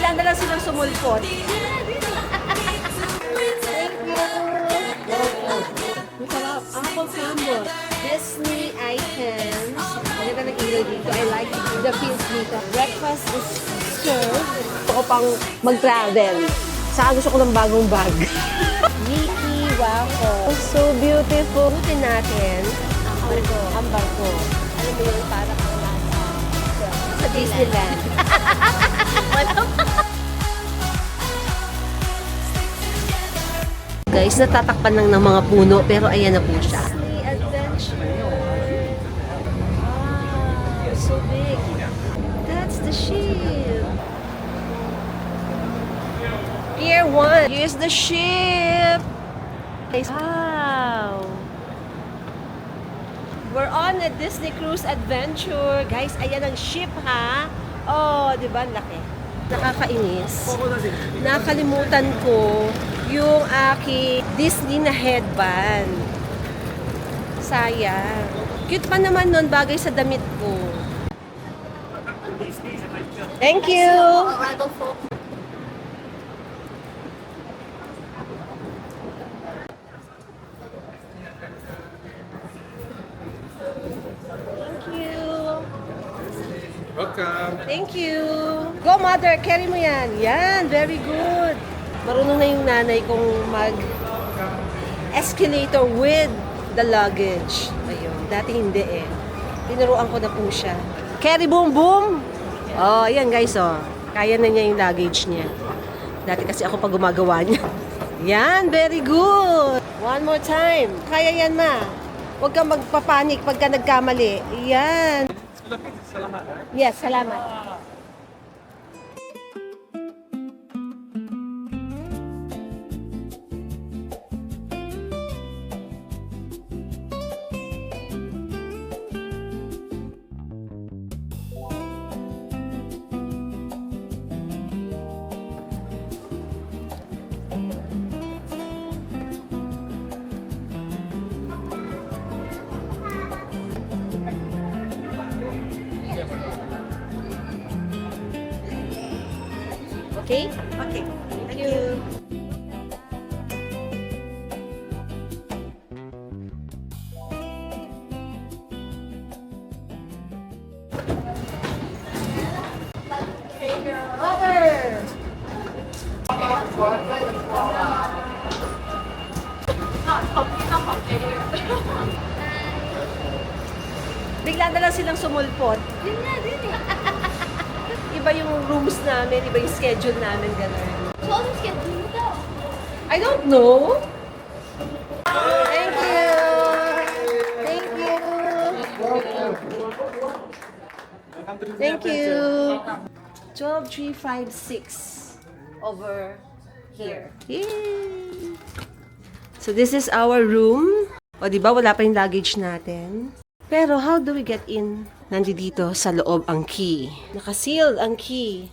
Bigla na lang silang sumulpot. Masarap. Apple crumble. Disney items. Maganda ng ilaw dito. I like the feels dito. Breakfast is served. Gusto ko pang mag-travel. Saan gusto ko ng bagong bag. Mickey waffle. So beautiful. Butin natin. Ang barko. Alam mo yung parang ang nasa sa Disneyland. Guys, natatakpan lang ng mga puno pero ayan na po siya. Disney Adventure. Wow, so big. That's the ship. Pier 1. Here's the ship. Wow. We're on a Disney Cruise Adventure. Guys, ayan ang ship ha. Oh, di ba? Laki. Nakakainis. Nakalimutan ko yung aking Disney na headband. Sayang. Cute pa naman nun, bagay sa damit ko. Thank you! Thank you! Welcome. Thank you! Go, mother! Carry mo yan! Yan! Very good! Marunong na yung nanay kong mag-escalator with the luggage. Ayun. Dati hindi eh. Tinuruan ko na po siya. Carry boom boom! Oh, ayan guys oh. Kaya na niya yung luggage niya. Dati kasi ako pag gumagawa niya. Yan! Very good! One more time. Kaya yan ma. Huwag kang magpapanik pagka nagkamali. Yan! Yes, salamat. Okay? Okay. Thank you. Water! Bigla na lang silang sumulpot. Yun nga din eh. Iba yung rooms namin, iba yung schedule namin, gano'n. So, ano schedule mo daw? I don't know. Thank you. Thank you. Thank you. 12356 over here. Yay! So this is our room. O di ba wala pa yung luggage natin. Pero how do we get in? Nandito sa loob ang key. Naka-sealed ang key.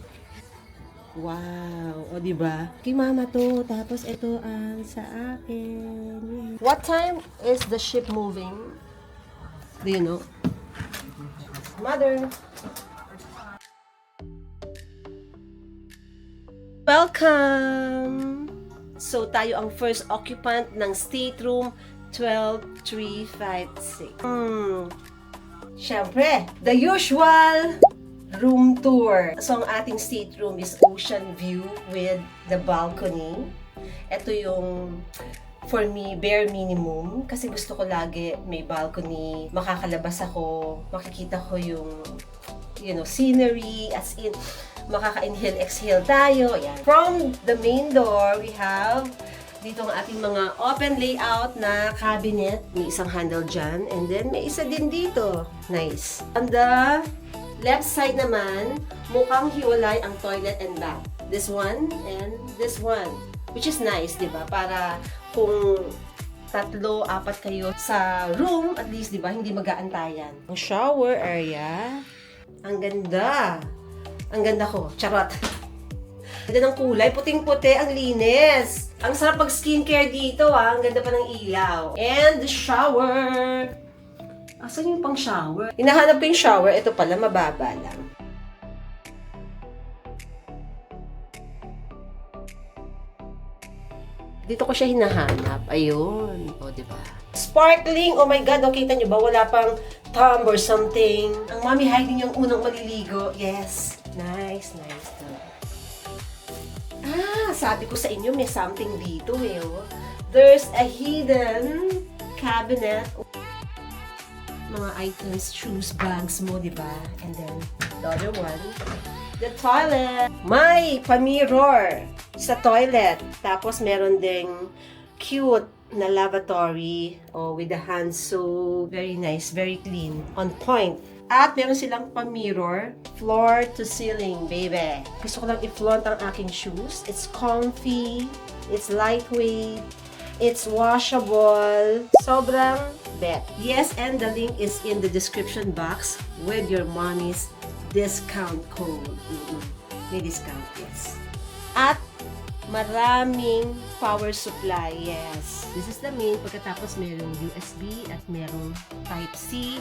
Wow, o di ba? Kay mama to, tapos ito ang sa akin. What time is the ship moving? Do you know? Mother. Welcome. So tayo ang first occupant ng stateroom 12356. Siyempre, the usual room tour. So, ang ating stateroom is ocean view with the balcony. Ito yung, for me, bare minimum. Kasi gusto ko lagi may balcony. Makakalabas ako, makikita ko yung, scenery, as in, makaka-inhale, exhale tayo. Ayan. From the main door, we have dito ang ating mga open layout na cabinet. May isang handle dyan. And then, may isa din dito. Nice. On the left side naman, mukhang hiwalay ang toilet and bath. This one and this one. Which is nice, di ba? Para kung 3, 4 kayo sa room, at least, di ba, hindi mag-aantayan. Ang shower area. Ang ganda. Ang ganda ko. Charot. Ganda ng kulay. Puting-puti. Ang linis. Ang sarap pag skincare dito, Ang ganda pa ng ilaw. And the shower. Asan yung pang shower? Hinahanap ko yung shower. Ito pala, mababa lang. Dito ko siya hinahanap. Ayun. O, diba? Sparkling! Oh my God! O, kita nyo ba? Wala pang thumb or something. Ang Mommy Heidi yung unang maliligo. Yes. Nice, nice. Sabi ko sa inyo, may something dito eh. Oh. There's a hidden cabinet. Mga items, shoes, bags mo, diba? And then, the other one, the toilet. May pa-mirror sa toilet. Tapos, meron ding cute na lavatory with the hands. So, very nice, very clean. On point. At meron silang pa-mirror. Floor to ceiling, baby. Gusto ko lang i-flaunt ang aking shoes. It's comfy. It's lightweight. It's washable. Sobrang bet. Yes, and the link is in the description box with your mommy's discount code. May discount, yes. At maraming power supply, yes. This is the main. Pagkatapos merong USB at merong Type-C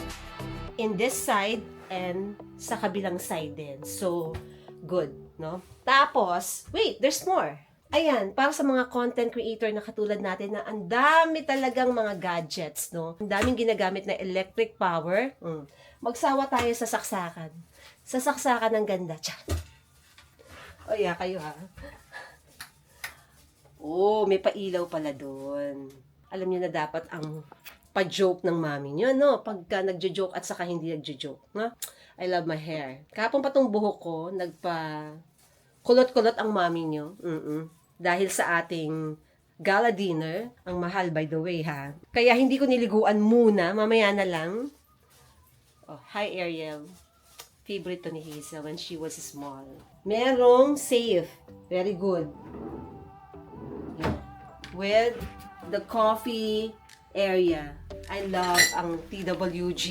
in this side and sa kabilang side din. So, good, no? Tapos, wait, there's more. Ayan, para sa mga content creator na katulad natin na ang dami talagang mga gadgets, no? Ang daming ginagamit na electric power. Magsawa tayo sa saksakan. Sa saksakan ng ganda. Tsa. O, yeah, kayo ha. Oh, may pailaw pala doon. Alam niyo na dapat ang pa-joke ng mami niyo, no? Pagka nagjo-joke at saka hindi nagjo-joke, no? I love my hair. Kapon pa tong buhok ko, kulot-kulot ang mami niyo. Dahil sa ating gala dinner, ang mahal by the way ha. Kaya hindi ko niliguan muna, mamaya na lang. Oh, hi Ariel. Favorite to ni Hazel when she was small. Merong safe. Very good. With the coffee area. I love ang TWG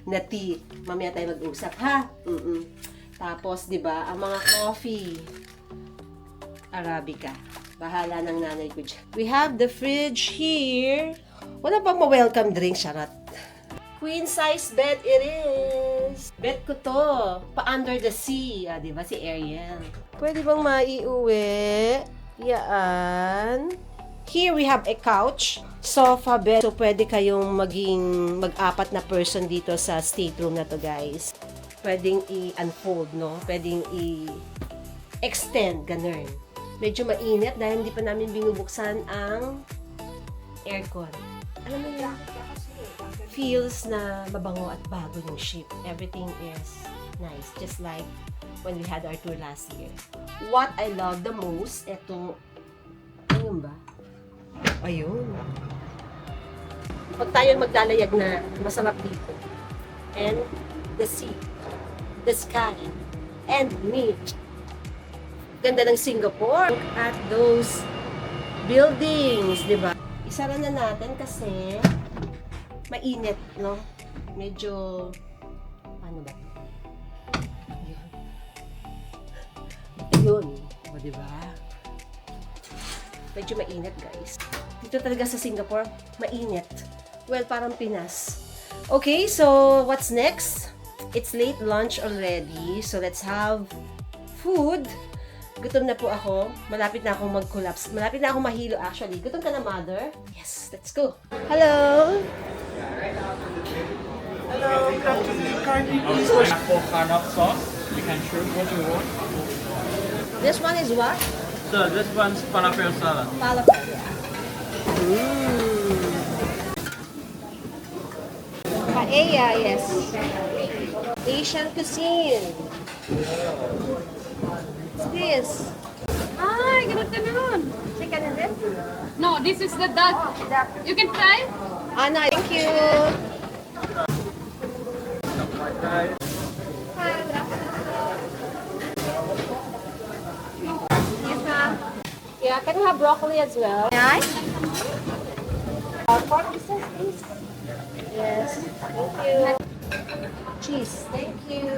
na tea. Mamaya tayo mag-usap, ha? Tapos, di ba, ang mga coffee, Arabica. Bahala ng nanay ko dyan. We have the fridge here. Wala pang ma-welcome drink, charot. Queen size bed it is. Bed ko to. Pa-under the sea. Di ba si Ariel? Pwede bang maiuwi? Yaan. Here we have a couch, sofa bed. So, pwede kayong mag-apat na person dito sa stateroom na to, guys. Pwedeng i-unfold, no? Pwedeng i-extend, ganun. Medyo mainit dahil hindi pa namin binubuksan ang aircon. Alam mo yun, feels na mabango at bago yung ship. Everything is nice, just like when we had our tour last year. What I love the most, eto, ayun ba? Ayun. Pag tayo maglalayag na, masarap dito. And the sea, the sky, and me. Ganda ng Singapore. Look at those buildings, di ba? Isara na natin kasi mainit, no? Medyo, ano ba? Ayun. Ayun. O, di ba? Medyo mainit, guys. Dito talaga sa Singapore, mainit. Well, parang Pinas. Okay, so what's next? It's late lunch already. So let's have food. Gutom na po ako. Malapit na akong mag-collapse. Malapit na akong mahilo actually. Gutom ka na, mother? Yes, let's go. Hello! Hello, good afternoon. Kindly please wash. For carnop sauce, you can choose what you want. This one is what? So this one's falafel salad. Falafel, yeah. Paella, yes. Asian cuisine. What's this? Hi, good afternoon. Chicken is it? No, this is the duck. You can try? No, thank you. Hi. Yes, ma'am. Yeah, can we have broccoli as well? Yeah. Pork pieces, please. Yes, thank you. Cheese, thank you.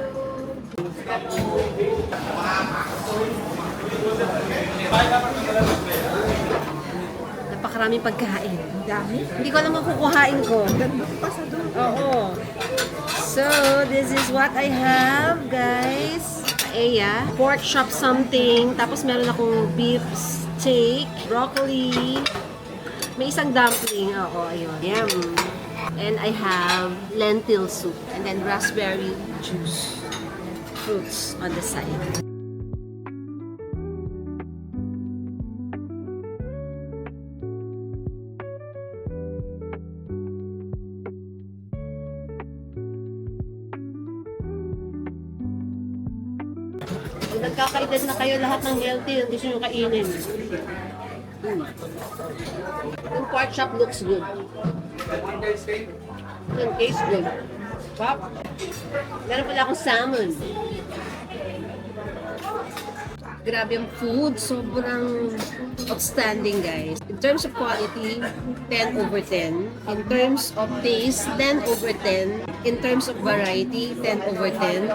Napakaraming pagkain. Dami. Hindi ko alam ang kukuhain ko. Oo. So, this is what I have, guys. paella, pork chop something, tapos meron akong beef steak, broccoli, may isang dumpling. Oo, ayun. Yum. And I have lentil soup and then raspberry juice, fruits on the side. Pag nagkakaedad na kayo lahat ng healthy, yung gusto nyo kainin. Yung pork chop looks good. Yung taste good. Pop. Meron pala akong salmon. Grabe yung food. Sobrang outstanding, guys. In terms of quality, 10 over 10. In terms of taste, 10 over 10. In terms of variety, 10 over 10.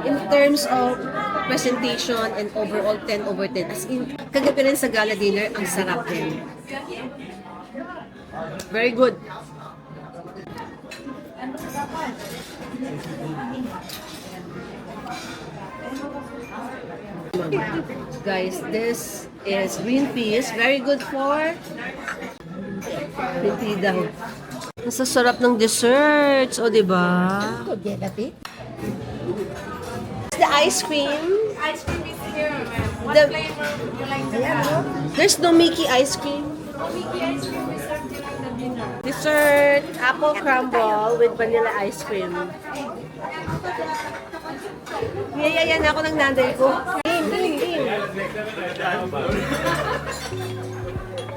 In terms of presentation and overall, 10 over 10. As in, kagabi rin sa gala dinner, ang sarap din. Very good. Guys, this is green peas. Very good for green pea daw. Ang sasarap ng desserts, o diba? The ice cream. Ice cream is here, ma'am. What The- flavor would you like to have? There's no Mickey ice cream. Mickey ice cream is something like the dinner. Dessert, apple crumble with vanilla ice cream. Niyayayan ako ng nanay ko.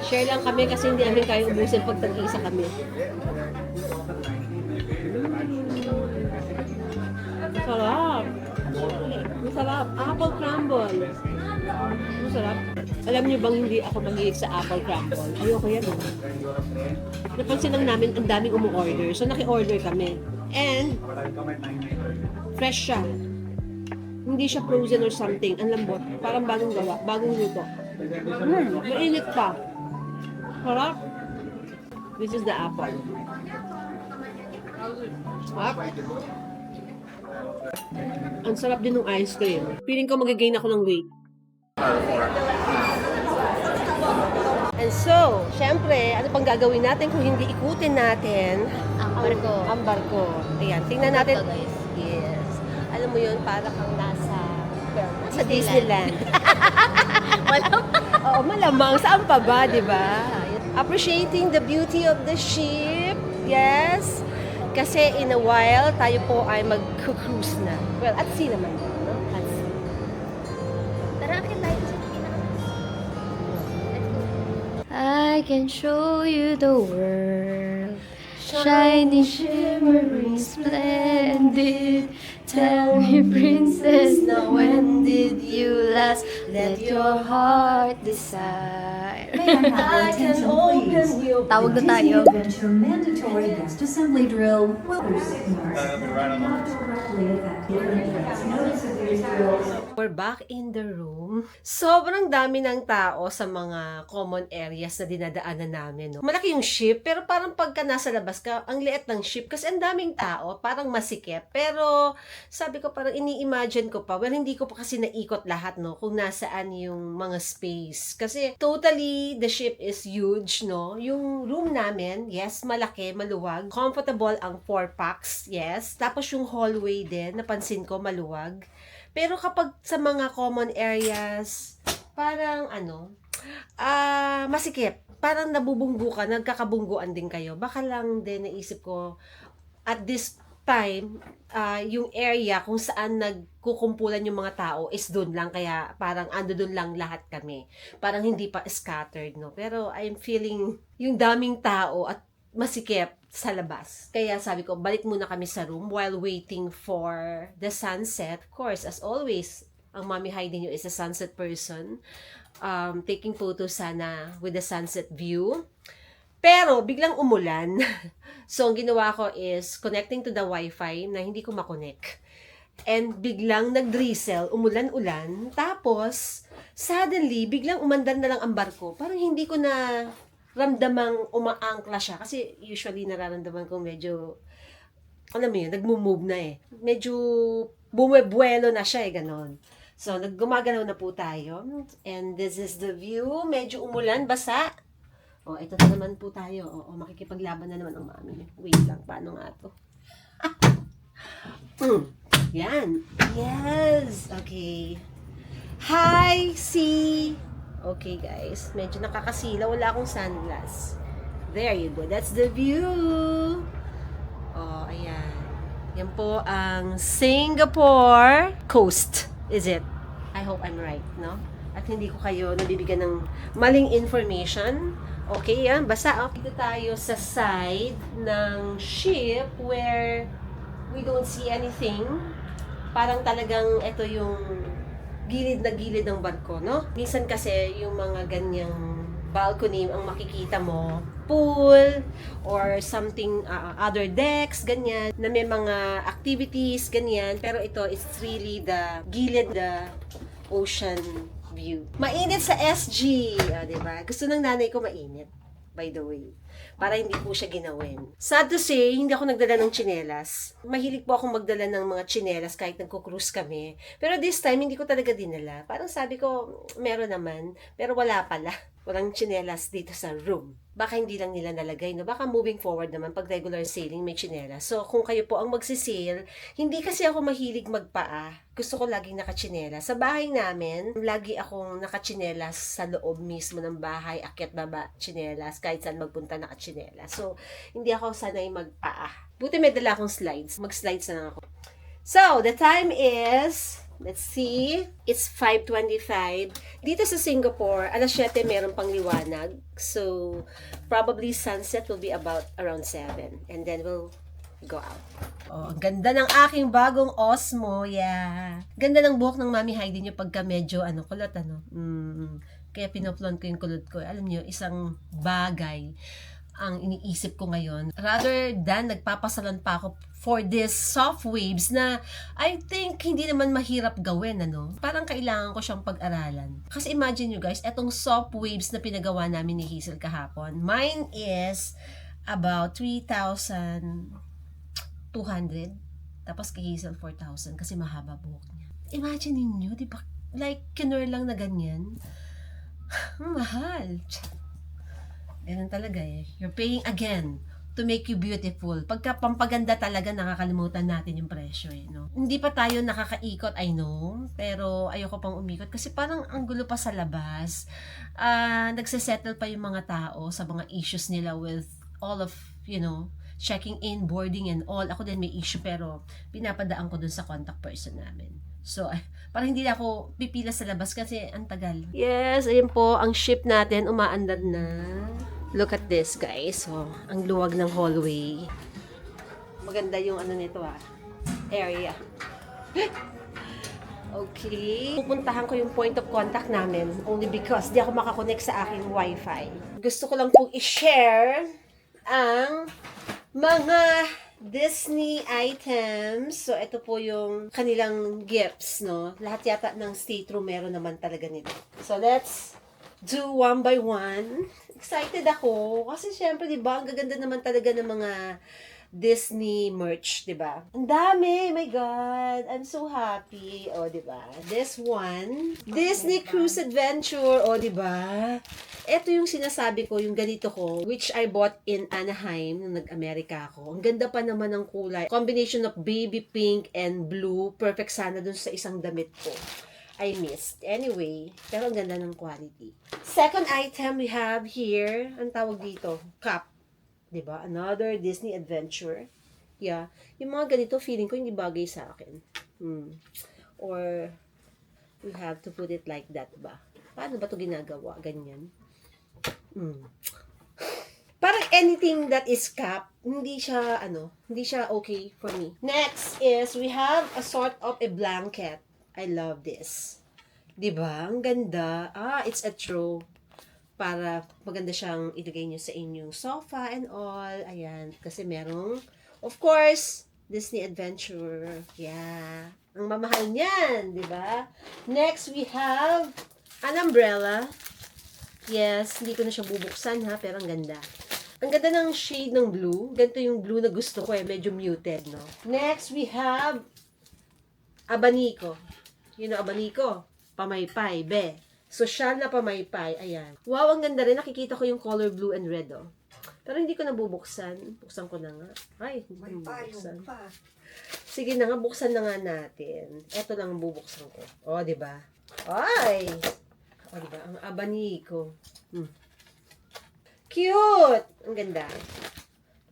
Share lang kami kasi hindi namin kayo ubusin pag tag-isa kami. Sarap. Masarap. Apple crumble. Masarap. Alam niyo bang hindi ako mahilig sa apple crumble? Ayoko yan. Napansin lang namin ang daming umu-order. So naki-order kami. And fresh siya. Hindi siya frozen or something. Ang lambot. Parang bagong gawa. Bagong luto. Mainit pa. Sarap. This is the apple. Sarap. Ang sarap din ng ice cream. Feeling ko mag-gain ako ng weight. And so, syempre, ano pang gagawin natin kung hindi ikutin natin Ang barko. ang barko. Ayan, tingnan natin. Barko, guys. Yes. Alam mo yun, para kang nasa Disneyland. Disneyland. Oo, malamang. Saan pa ba, di ba? Appreciating the beauty of the ship. Yes. Kasi in a while, tayo po ay mag-cruise na. Well, at sea naman. No? At sea. Tara, akin tayo sa pinaka. I can show you the world. Shining, shimmering, splendid. Tell me, princess, now when did you last let your heart decide? I can open you. Tawag na tayo. Adventure mandatory guest assembly drill will not directly affect notice of these drills. We're back in the room. Sobrang dami ng tao sa mga common areas na dinadaanan namin. No? Malaki yung ship, pero parang pagka nasa labas ka, ang liit ng ship kasi ang daming tao, parang masikip. Pero sabi ko parang ini-imagine ko pa, well hindi ko pa kasi naikot lahat no, kung nasaan yung mga space. Kasi totally the ship is huge, no? Yung room namin, yes, malaki, maluwag. Comfortable ang 4 packs, yes. Tapos yung hallway din, napansin ko, maluwag. Pero kapag sa mga common areas, parang masikip. Parang nabubunggo ka, nagkakabungguan din kayo. Baka lang din naisip ko, at this time, yung area kung saan nagkukumpulan yung mga tao is doon lang. Kaya parang ando doon lang lahat kami. Parang hindi pa scattered, no? Pero I'm feeling yung daming tao at masikip sa labas. Kaya sabi ko, balik muna kami sa room while waiting for the sunset. Of course, as always, ang Mami Heidi nyo is a sunset person. Taking photos sana with the sunset view. Pero, biglang umulan. So, ang ginawa ko is connecting to the Wi-Fi na hindi ko makonect. And biglang nag-drizzle, umulan-ulan. Tapos, suddenly, biglang umandar na lang ang barko. Parang hindi ko na ramdamang umaangkla siya. Kasi usually nararamdaman ko medyo, alam mo yun, nagmo-move na eh. Medyo bumubuelo na siya eh, ganon. So, naggumagalaw na po tayo. And this is the view. Medyo umulan, basa. O, ito na naman po tayo. O, makikipaglaban na naman ang mami. Wait lang, paano nga to? Yan. Yes. Okay. Hi, see. Okay, guys. Medyo nakakasila. Wala akong sunglass. There you go. That's the view. Oh, ayan. Yan po ang Singapore coast. Is it? I hope I'm right, no? At hindi ko kayo nabibigyan ng maling information. Okay, yan. Basta, dito tayo sa side ng ship where we don't see anything. Parang talagang ito yung gilid na gilid ng barko, no? Minsan kasi yung mga ganyang balcony ang makikita mo, pool or something, other decks, ganyan, na may mga activities, ganyan. Pero ito is really the gilid, the ocean view. Mainit sa SG, diba? Gusto ng nanay ko mainit, by the way. Para hindi po siya ginawin. Sad to say, hindi ako nagdala ng tsinelas. Mahilig po akong magdala ng mga tsinelas kahit nagko-cruise kami. Pero this time, hindi ko talaga dinala. Parang sabi ko, meron naman. Pero wala pala. Walang tsinelas dito sa room. Baka hindi lang nila nalagay, no? Baka moving forward naman, pag regular sailing, may tsinelas. So, kung kayo po ang magsisail, hindi kasi ako mahilig magpaa. Gusto ko laging nakatsinelas. Sa bahay namin, lagi akong nakatsinelas sa loob mismo ng bahay, akyat baba, tsinelas, kahit saan magpunta nakatsinelas. So, hindi ako sanay magpaa. Buti may dala akong slides. Mag-slides na lang ako. So, the time is, let's see, it's 5:25. Dito sa Singapore, alas 7 meron pang liwanag. So, probably sunset will be about around 7. And then we'll go out. Oh, ang ganda ng aking bagong Osmo. Yeah. Ganda ng buhok ng Mami Heidi niyo pagka medyo, kulot, Kaya pinoplon ko yung kulot ko. Alam niyo, isang bagay ang iniisip ko ngayon. Rather than nagpapasalon pa ako for this soft waves na I think hindi naman mahirap gawin, Parang kailangan ko siyang pag-aralan. Kasi imagine nyo guys, etong soft waves na pinagawa namin ni Hazel kahapon, mine is about 3,200. Tapos kay Hazel 4,000 kasi mahaba buhok niya. Imagine niyo, di ba? Like, kinur lang na ganyan. Mahal. Ganun talaga eh. You're paying again to make you beautiful. Pagka pampaganda talaga, nakakalimutan natin yung presyo eh, no? Hindi pa tayo nakakaikot, I know. Pero ayoko pang umikot kasi parang ang gulo pa sa labas. Nagsesettle pa yung mga tao sa mga issues nila with all of, checking in, boarding and all. Ako din may issue pero pinapadaan ko dun sa contact person namin. So, parang hindi na ako pipila sa labas kasi ang tagal. Yes, ayun po, ang ship natin umaandar na. Look at this, guys. So, ang luwag ng hallway. Maganda yung nito area. Okay. Pupuntahan ko yung point of contact namin only because di ako makakonect sa aking wifi. Gusto ko lang pong i-share ang mga Disney items. So, ito po yung kanilang gifts, no? Lahat yata ng stateroom meron naman talaga nito. So, let's do one by one. Excited ako. Kasi, syempre, di ba, ang gaganda naman talaga ng mga Disney merch, di ba? Ang dami! My God! I'm so happy. O, di ba? This one, Disney Cruise Adventure. O, di ba? Ito yung sinasabi ko, yung ganito ko, which I bought in Anaheim nung nag-Amerika ako. Ang ganda pa naman ng kulay. Combination of baby pink and blue. Perfect sana dun sa isang damit ko. I missed. Anyway, pero ang ganda ng quality. Second item we have here, ang tawag dito, cup. Diba? Another Disney adventure. Yeah. Yung mga ganito, feeling ko hindi bagay sa akin. Or, we have to put it like that ba? Paano ba ito ginagawa? Ganyan. Parang anything that is cap, hindi siya okay for me. Next is, we have a sort of a blanket. I love this. Diba? Ang ganda. It's a throw. Para maganda siyang ilagay nyo sa inyong sofa and all. Ayan. Kasi merong, of course, Disney Adventure. Yeah. Ang mamahal niyan, di ba? Next, we have an umbrella. Yes, hindi ko na siya bubuksan ha, pero ang ganda. Ang ganda ng shade ng blue. Ganito yung blue na gusto ko eh. Medyo muted, no? Next, we have abanico. Yun ang abaniko. Pamaypay, be. Sosyal na pamaypay. Ayan. Wow, ang ganda rin. Nakikita ko yung color blue and red, oh. Pero hindi ko nabubuksan. Buksan ko na nga. Ay, hindi ko nabubuksan. Sige na nga, buksan na nga natin. Ito lang ang bubuksan ko. O, diba? Ay! O, diba? Ang abaniko. Cute! Ang ganda.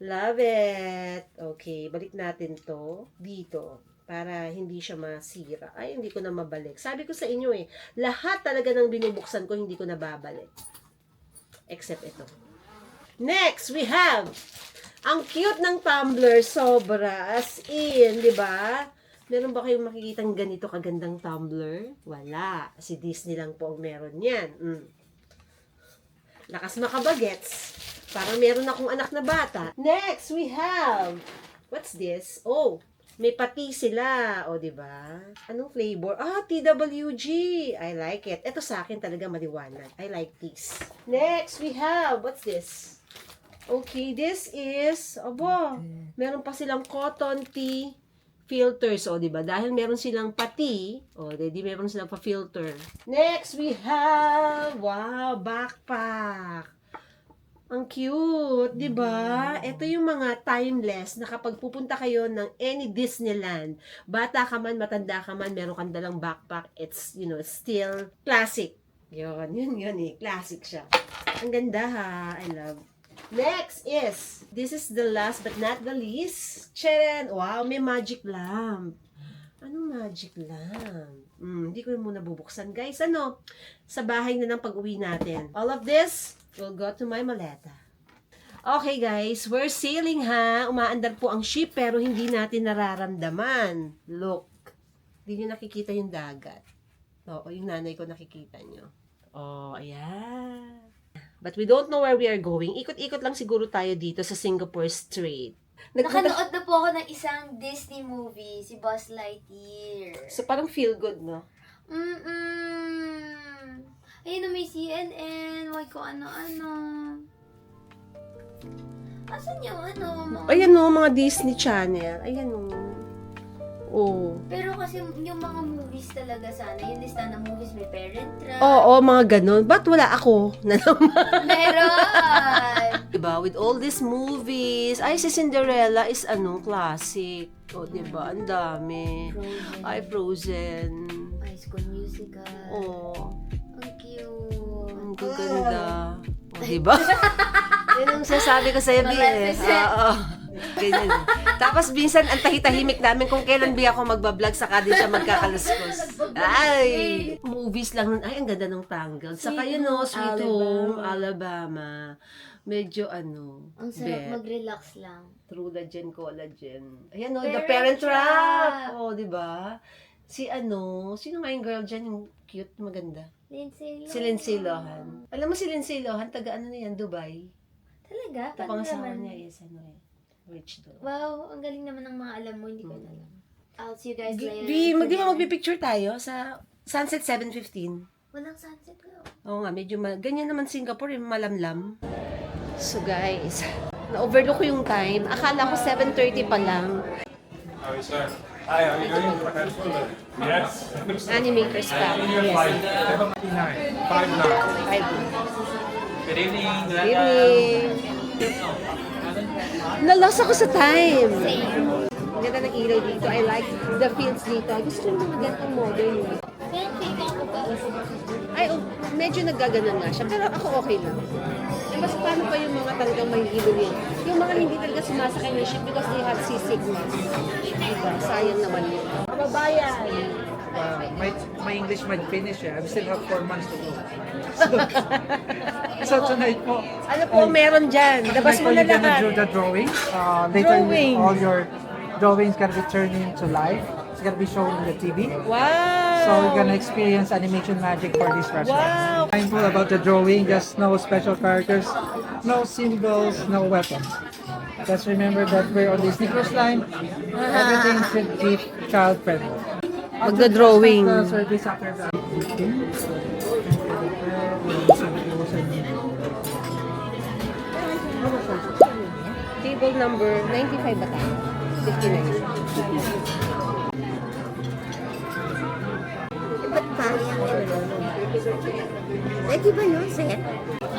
Love it. Okay, balik natin to dito para hindi siya masira. Ay, hindi ko na mabalik. Sabi ko sa inyo lahat talaga ng binubuksan ko hindi ko na babalik. Except ito. Next, we have ang cute ng tumbler, sobra. As in, di ba? Meron ba kayong makikitang ganito kagandang tumbler? Wala. Si Disney lang po ang meron yan. Lakas makabagets. Parang meron akong anak na bata. Next, we have, what's this? Oh, may pati sila. O, diba? Anong flavor? Ah, TWG. I like it. Ito sa akin talaga maliwanag. I like this. Next, we have, what's this? Okay, this is, meron pa silang cotton tea filters. O, diba? Dahil meron silang pati, di meron silang pa-filter. Next, we have, wow, backpack. Ang cute, di ba? Ito yung mga timeless na kapag pupunta kayo ng any Disneyland, bata ka man, matanda ka man, meron kang dalang backpack, it's, still classic. Yun classic siya. Ang ganda ha, I love. Next is, this is the last but not the least. Charan! Wow, may magic lamp. Anong magic lamp? Hindi ko muna bubuksan, guys. Sa bahay na ng pag-uwi natin. All of this will go to my maleta. Okay, guys. We're sailing, ha? Umaandar po ang ship, pero hindi natin nararamdaman. Look. Hindi nyo nakikita yung dagat. Oo, yung nanay ko nakikita nyo. Oh, ayan. But we don't know where we are going. Ikot-ikot lang siguro tayo dito sa Singapore Strait. Nakanood na po ako ng isang Disney movie, si Buzz Lightyear. So, parang feel good, no? Ayun na may CNN, why ko ano-ano. Asan yung mga... Ayan o, mga Disney Channel. Ayan o. Oh. Pero kasi yung mga movies talaga sana, yung lista ng movies may Parent Trap. Oo, mga ganun. Ba't wala ako na naman? Meron! Diba, with all these movies, ay, si Cinderella is classic. O, diba, ang dami. Frozen. Ay, Frozen. High School Musical. Oo. Ang cute. Ang gaganda. O, diba? Yan ang sasabi ko sa'yo, B. Oo. Ganyan. Tapos, minsan, ang tahitahimik namin kung kailan ba ako magbablog, saka din siya magkakaluskos. Ay! Movies lang nun. Ay, ang ganda ng Tangled. Saka yun, Sweet Home, Alabama. Medyo, Ang sarap mag-relax lang. True Legend, Collagen. Ayan, The Parent Parent Trap. Trap. Oh, di ba? Sino nga yung girl dyan, yung cute, maganda? Lindsay Lohan. Si Lindsay Lohan. Alam mo si Lindsay Lohan, taga na yan, Dubai. Talaga? Ito Paano pangasawa naman? niya is, rich doon. Wow, ang galing naman ng mga alam mo, hindi ko na alam. I'll see you guys later. Di ba magpipicture tayo sa Sunset 7:15? Walang sunset ko. Oo nga, medyo ganyan naman Singapore, yung malamlam. So guys, na-overlook ko yung time. Akala ko 7:30 pa lang. How is that? Hi, how are you doing? Yes. Animators pa. Yes. 5 Good evening. Evening. Nalas ako sa time. Ang ganda ng ilaw dito. I like the fields dito. Gusto ko yung mga ganitong modern. Kaya fake ako ba? Ay, medyo naggaganan nga siya. Pero ako okay lang. Mas paano pa yung mga talagang may hilo yun? Yung mga hindi talaga sumasakay ng ship because they have seasickness. Diba? Sayang naman yun. Kababayan! My English might finish. I still have 4 months to go. So tonight po, Ano po meron dyan? Labas mo na you're gonna do lahat. the drawing. Later, Drawing. all your drawings gonna be turned into live. It's gonna be shown in the TV. Wow! So you're gonna experience animation magic for this restaurant. Wow! Mindful about the drawing. Just no special characters, no symbols, no weapons. Just remember that we're on Disney Cruise Line. Everything should be child friendly. Magda-drawing. Service after that. Table number 95 ba tayo? 59. Pwede ba yun, sir?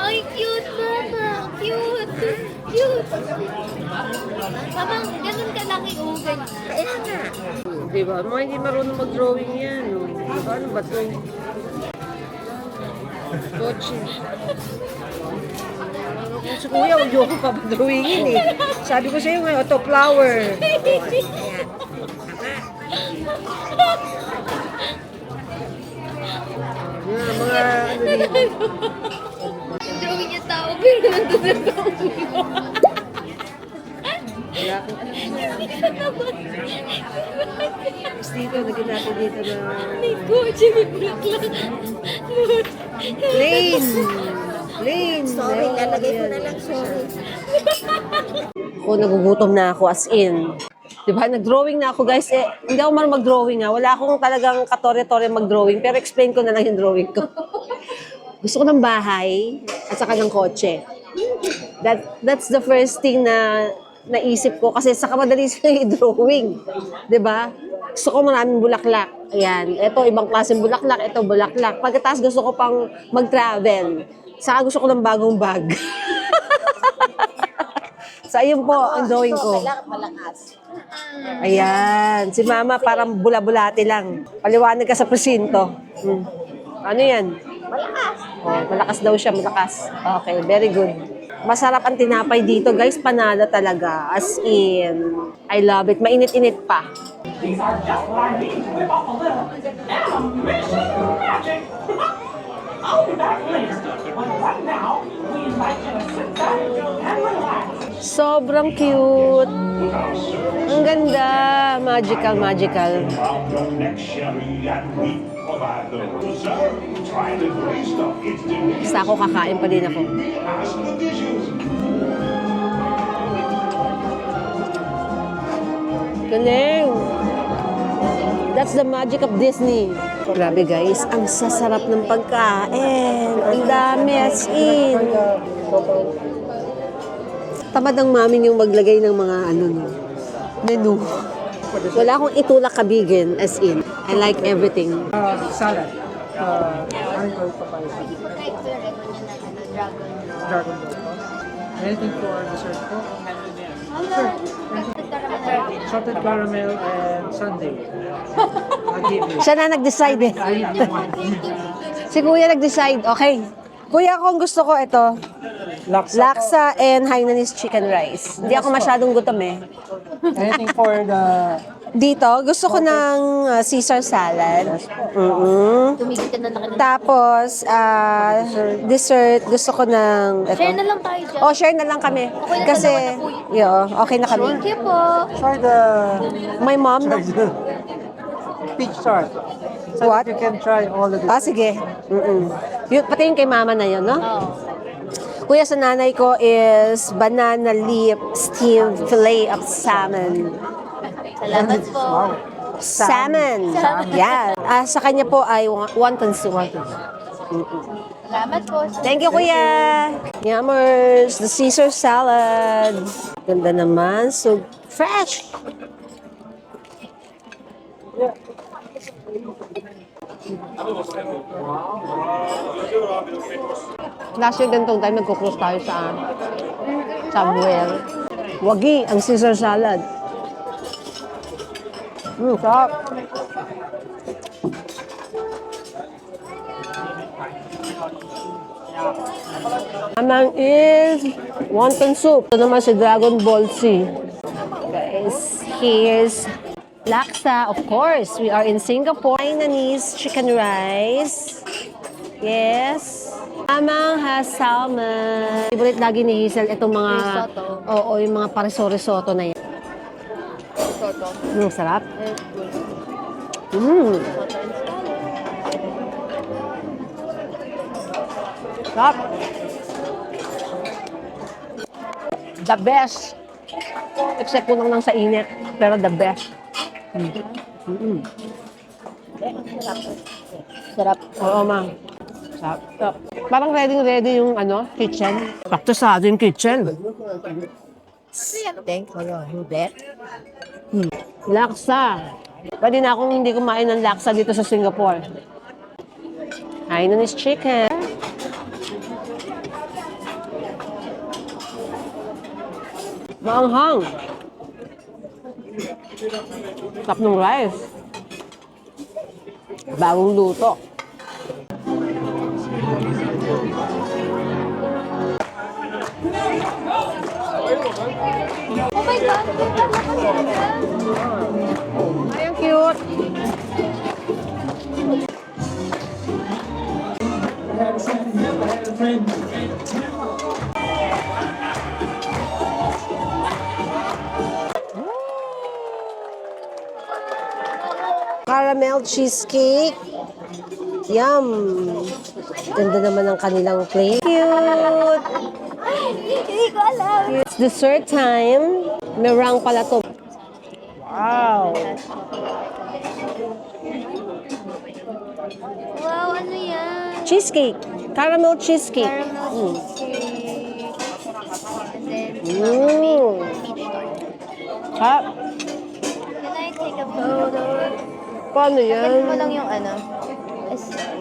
Ay, cute, mama. Cute. Cute. Mama, ganun kalaki o ganyan. Kaya nga. Di ba? Mga hindi marunong mag-drawing yan. No? Ano ba ito? Kotse. Si Kuya, ayoko pa mag-drawingin eh. Sabi ko sa'yo ngayon, ito, flower. Yan, mga ano dito. Yung drawing niya tao, pero nandun na drawing mo. Wala ko. Tapos dito, naging natin dito na May kotse, may bulaklak. plain. Plain. Sorry, lalagay ko na lang, sorry. Ako, nagugutom na ako as in. Diba, nag-drawing na ako guys. Eh, hindi ako marunong mag-drawing ha. Wala akong talagang katore-tore mag-drawing. Pero explain ko na lang yung drawing ko. Gusto ko ng bahay at saka ng kotse. That's the first thing na naisip ko. Kasi saka madali siya i-drawing. Diba? Gusto ko maraming bulaklak. Ayan. Ito, ibang klaseng bulaklak. Ito, bulaklak. Pagkatapos gusto ko pang mag-travel. Saka gusto ko ng bagong bag. So, ayun po ang drawing ko. Kailangan malakas. Ayan. Si Mama parang bula-bulati lang. Paliwanag ka sa presinto. Ano yan? Malakas. Oh, malakas daw siya, malakas. Okay, very good. Masarap ang tinapay dito, guys. Panalo talaga. As in, I love it. Mainit-init pa. These are just what I need to whip off a little animation magic. I'll be back later, but right now, we invite you to sit back and relax. Sobrang cute. Ang ganda. Magical, magical. Found your next Sherry and we provide the reserve. Try the great stuff. It's delicious. Basta ako kakain pa din ako. Ask the dishes. Galing. That's the magic of Disney. Grabe guys, ang sasarap ng pagkain. Ang dami as in. Tamad ang mami yung maglagay ng mga menu. Wala akong itulak kabigin as in. I like everything. Salad. Mango papaya. Kahit ko yung record niya na Dragon Ball. Anything for dessert po? Salted caramel and sundae. I'll give you. Siya na nag-decide eh. Si Kuya nag-decide. Okay. Kuya, kung gusto ko ito, laksa and Hainanese chicken rice. Hindi ako masyadong gutom eh. Anything for the Dito, gusto ko ng Caesar salad. Tumigil ka na lang. Tapos, dessert, gusto ko ng... Share na lang tayo dyan. Oh, share na lang kami. Okay na, Kasi, dalawa na po okay na kami. Thank you po. for the My mom, peach tart. So What? that you can try all of it. sige. Yun, pati yung kay mama na yun, no? Oh. Kuya, sa nanay ko is banana leaf steamed fillet of salmon. Salamat po. Salmon. Yeah. Sa kanya po ay wonton soup. Salamat po. Thank you, Kuya. Yummers. The Caesar salad. Ganda naman. So fresh. Last year, ganitong time, nagkukross tayo sa Samuel. Wagi, ang Caesar salad. Sarap. Naman is wonton soup. Ito naman si Dragon Ball Z. Guys, here's laksa, of course. We are in Singapore. Hainanese chicken rice. Yes. Amang has salmon. Favorite lagi ni Hazel itong mga... Risotto. Oo, yung mga pariso-risotto na yan. Toto. Sarap. Sarap. The best. Except kung lang sa init. Pero the best. Sarap. Oo, ma'am. Sarap. Parang ready yung kitchen. Sakto sa ating kitchen. Thank you, bet. Laksa. Pwede na akong hindi kumain ng laksa dito sa Singapore. Hainanese chicken. Maanghang. Tap ng rice. Bagong luto. Oh my God! Ay, ang cute. Caramel cheesecake. Yum! Ganda naman ang kanilang plate. Cute! Hindi ko alam. It's dessert time. Meringue pala to. Wow! Wow, ano yan? Cheesecake. Caramel cheesecake. Caramel cheesecake. And then, Mm. Ha? can I take a photo? Paano Ganun mo yan? lang yung ano.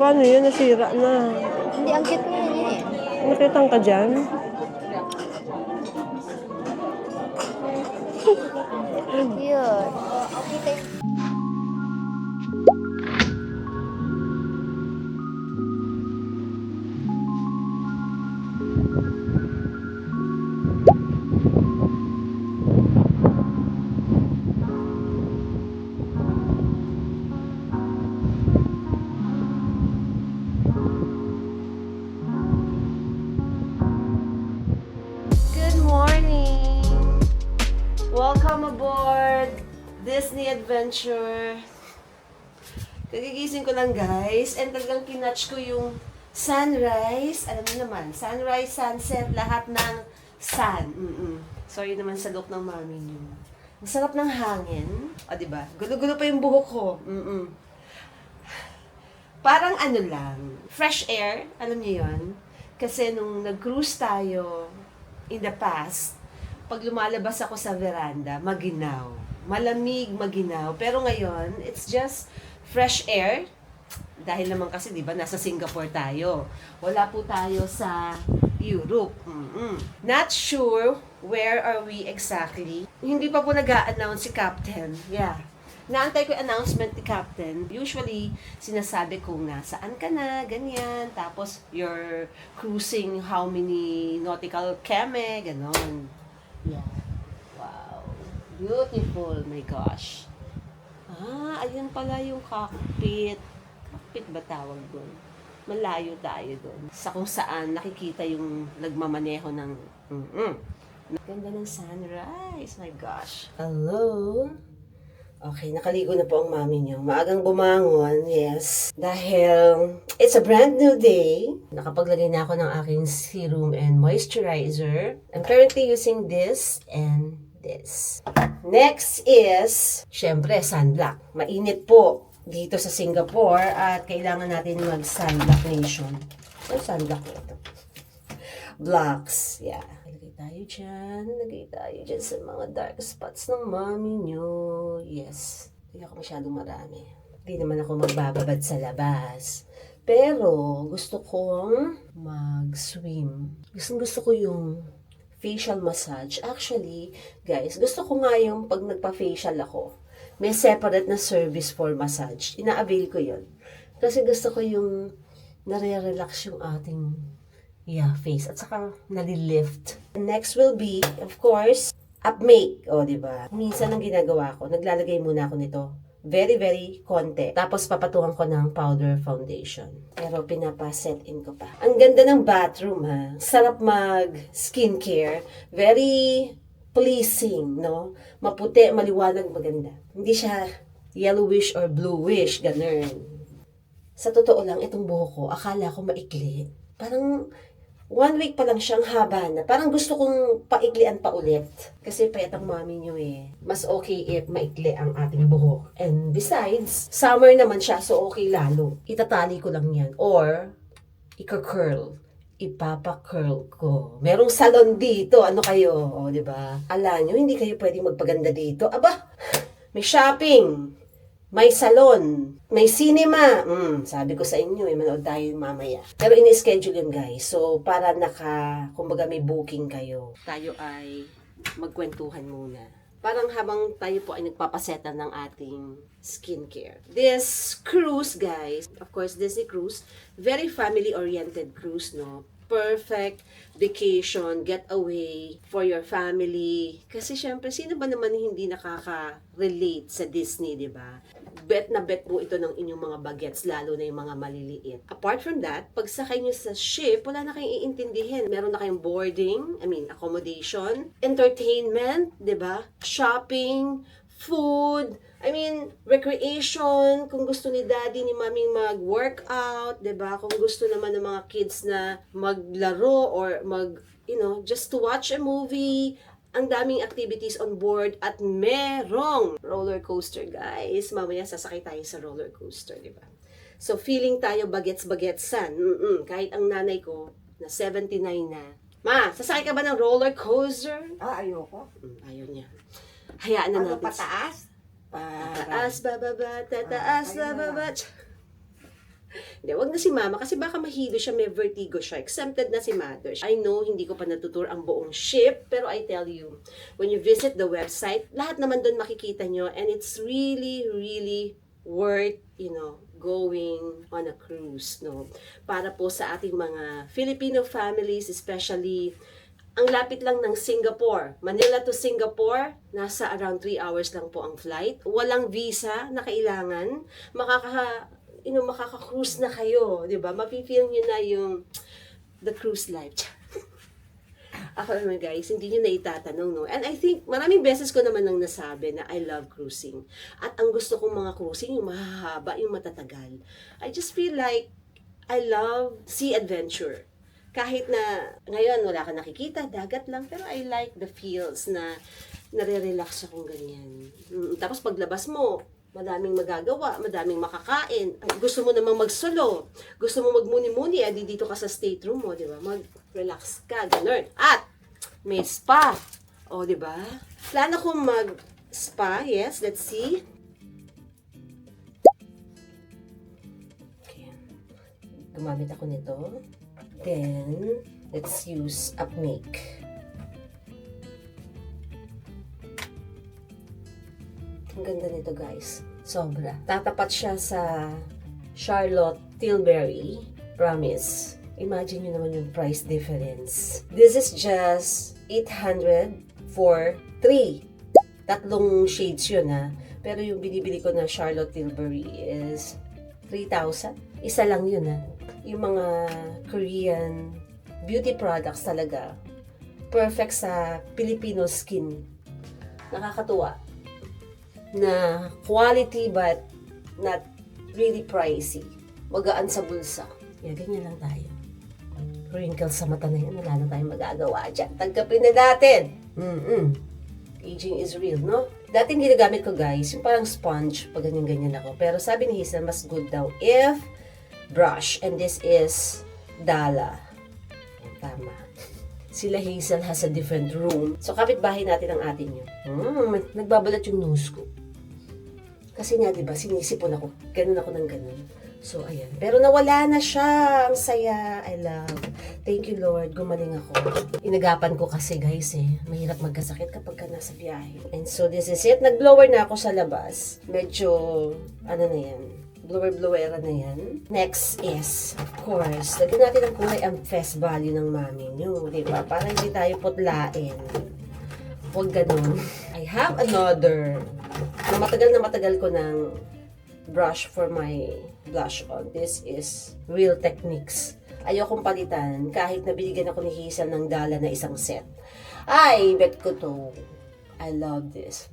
Paano yun? Nasira na. Hindi, ang cute nga yun eh. Nakitang ka dyan? Yun. Okay, thank you. Good morning! Welcome aboard Disney Adventure. Kagigising ko lang guys and talagang kinatch ko yung sunrise. Alam niyo naman, sunrise, sunset, lahat ng sun. Sorry naman sa look ng mami niyo. Ang sarap ng hangin. O, diba? Gulo-gulo pa yung buhok ko. Parang ano lang, fresh air. Alam niyo yun? Kasi nung nag-cruise tayo in the past, pag lumalabas ako sa veranda, maginaw. Malamig, maginaw. Pero ngayon, it's just fresh air. Dahil naman kasi, di ba, nasa Singapore tayo. Wala po tayo sa Europe. Not sure where are we exactly. Hindi pa po nag-a-announce si Captain. Yeah. Naantay ko yung announcement ni Captain. Usually, sinasabi ko na, saan ka na, ganyan. Tapos, you're cruising how many nautical keme, ganon. Yeah. Wow. Beautiful, my gosh. Ayun pala yung cockpit. Cockpit ba tawag doon? Malayo tayo doon. Sa kung saan nakikita yung nagmamaneho ng... Ganda ng sunrise, my gosh. Hello? Okay, nakaligo na po ang mami niyo. Maagang bumangon, yes. Dahil it's a brand new day. Nakapaglagay na ako ng aking serum and moisturizer. I'm currently using this and this. Next is, syempre, sunblock. Mainit po dito sa Singapore at kailangan natin mag-sunblock nation. Ano sunblock ito? Blocks, yeah. Lagay tayo dyan sa mga dark spots ng mami nyo. Yes. Hindi ako masyadong marami. Hindi naman ako magbababad sa labas. Pero, gusto kong mag-swim. Gusto ko yung facial massage. Actually, guys, gusto ko nga yung pag nagpa-facial ako, may separate na service for massage. Ina-avail ko yun. Kasi gusto ko yung nare-relax yung ating face. At saka, nalilift. Next will be, of course, upmake. O, diba? Minsan ang ginagawa ko, naglalagay muna ako nito. Very, very konti. Tapos, papatungan ko ng powder foundation. Pero, pinapaset in ko pa. Ang ganda ng bathroom, ha? Sarap mag-skincare. Very pleasing, no? Maputi, maliwanag, maganda. Hindi siya yellowish or bluish, ganun. Sa totoo lang, itong buhok ko, akala ko maikli. Parang 1 week pa lang siyang haba na. Parang gusto kong paiklian pa ulit. Kasi payat ang mami nyo eh. Mas okay if maikli ang ating buhok. And besides, summer naman siya, so okay lalo. Itatali ko lang yan. Or, ika-curl. Ipapa-curl ko. Merong salon dito. Ano kayo? O, diba? Ala nyo, hindi kayo pwedeng magpaganda dito. Aba, may shopping. may salon, may cinema. Sabi ko sa inyo, manood tayo mamaya. Pero ini-schedule yun, guys. So, para kumbaga may booking kayo. Tayo ay magkwentuhan muna. Parang habang tayo po ay nagpapasetan ng ating skincare. This cruise, guys, of course, Disney Cruise, very family-oriented cruise, no? Perfect vacation, getaway for your family. Kasi syempre, sino ba naman hindi nakaka-relate sa Disney, di ba? Bet na bet po ito ng inyong mga bagets, lalo na yung mga maliliit. Apart from that, pag sakay nyo sa ship, wala na kayong iintindihin. Meron na kayong boarding, accommodation, entertainment, di ba? Shopping, food, recreation, kung gusto ni daddy, ni maming mag-workout, 'di ba? Kung gusto naman ng mga kids na maglaro or just to watch a movie, ang daming activities on board at merong roller coaster, guys. Mamaya sasakay tayo sa roller coaster, 'di ba? So feeling tayo bagets-bagetsan. Kahit ang nanay ko na 79 na. Ma, sasakay ka ba ng roller coaster? Ayoko. Ayaw niya. Hayaan na Ano, natin. pataas? Taas, bababa, tataas, bababa. Hindi, wag na si mama kasi baka mahilo siya, may vertigo siya. Exempted na si mother. I know, hindi ko pa natutur ang buong ship, pero I tell you, when you visit the website, lahat naman doon makikita nyo, and it's really, really worth, going on a cruise, no? Para po sa ating mga Filipino families, especially ang lapit lang ng Singapore. Manila to Singapore, nasa around 3 hours lang po ang flight. Walang visa na kailangan. Makaka-cruise na kayo, 'di ba? Mapi-feel niyo na yung the cruise life. Ako naman, guys, hindi niyo na itatanong, no? And I think maraming beses ko naman nang nasabi na I love cruising. At ang gusto kong mga cruising, yung mahahaba, yung matatagal. I just feel like I love sea adventure. Kahit na ngayon wala ka nakikita, dagat lang, pero I like the feels na nare-relax akong ganyan. Tapos paglabas mo, madaming magagawa, madaming makakain. Gusto mo namang magsolo, gusto mo magmuni-muni, dito ka sa stateroom mo, di ba? Mag-relax ka, ganun. At may spa, di ba? Plano kong mag-spa, yes, let's see. Okay. Gumamit ako nito. Then, let's use Upmake. Ang ganda nito, guys. Sobra. Tatapat siya sa Charlotte Tilbury. Promise. Imagine nyo naman yung price difference. This is just 800 for 3. Tatlong shades yun, ha. Pero yung binibili ko na Charlotte Tilbury is 3,000. Isa lang yun, ha. Yung mga Korean beauty products talaga, perfect sa Filipino skin. Nakakatuwa. Na quality but not really pricey. Magaan sa bulsa. Ganyan lang tayo. Wrinkles sa mata na yun, wala na tayong magagawa dyan. Tanggapin na natin. Aging is real, no? Dati ginagamit ko, guys, yung parang sponge, pag ganyan-ganyan ako. Pero sabi ni Hazel, mas good daw if brush, and this is Dala. Tama. Sila Hazel has a different room. So, kapitbahay natin ang atin yun. Nagbabalat yung nose ko. Kasi nga, diba, sinisipon ako. Ganun ako ng ganun. So, ayan. Pero nawala na siya. Ang saya. I love. Thank you, Lord. Gumaling ako. Inagapan ko kasi, guys, mahirap magkasakit kapag ka nasa biyahe. And so, this is it. Nag-blower na ako sa labas. Medyo, na yan. Blower-blowera na yan. Next is, of course, lagyan natin ang kulay ang face value ng mami nyo. Diba? Para hindi tayo putlain. Huwag ganun. I have another na matagal ko ng brush for my blush on. This is Real Techniques. Ayokong palitan kahit na binigyan ako ni Hazel ng Dala na isang set. Ay, bet ko to. I love this.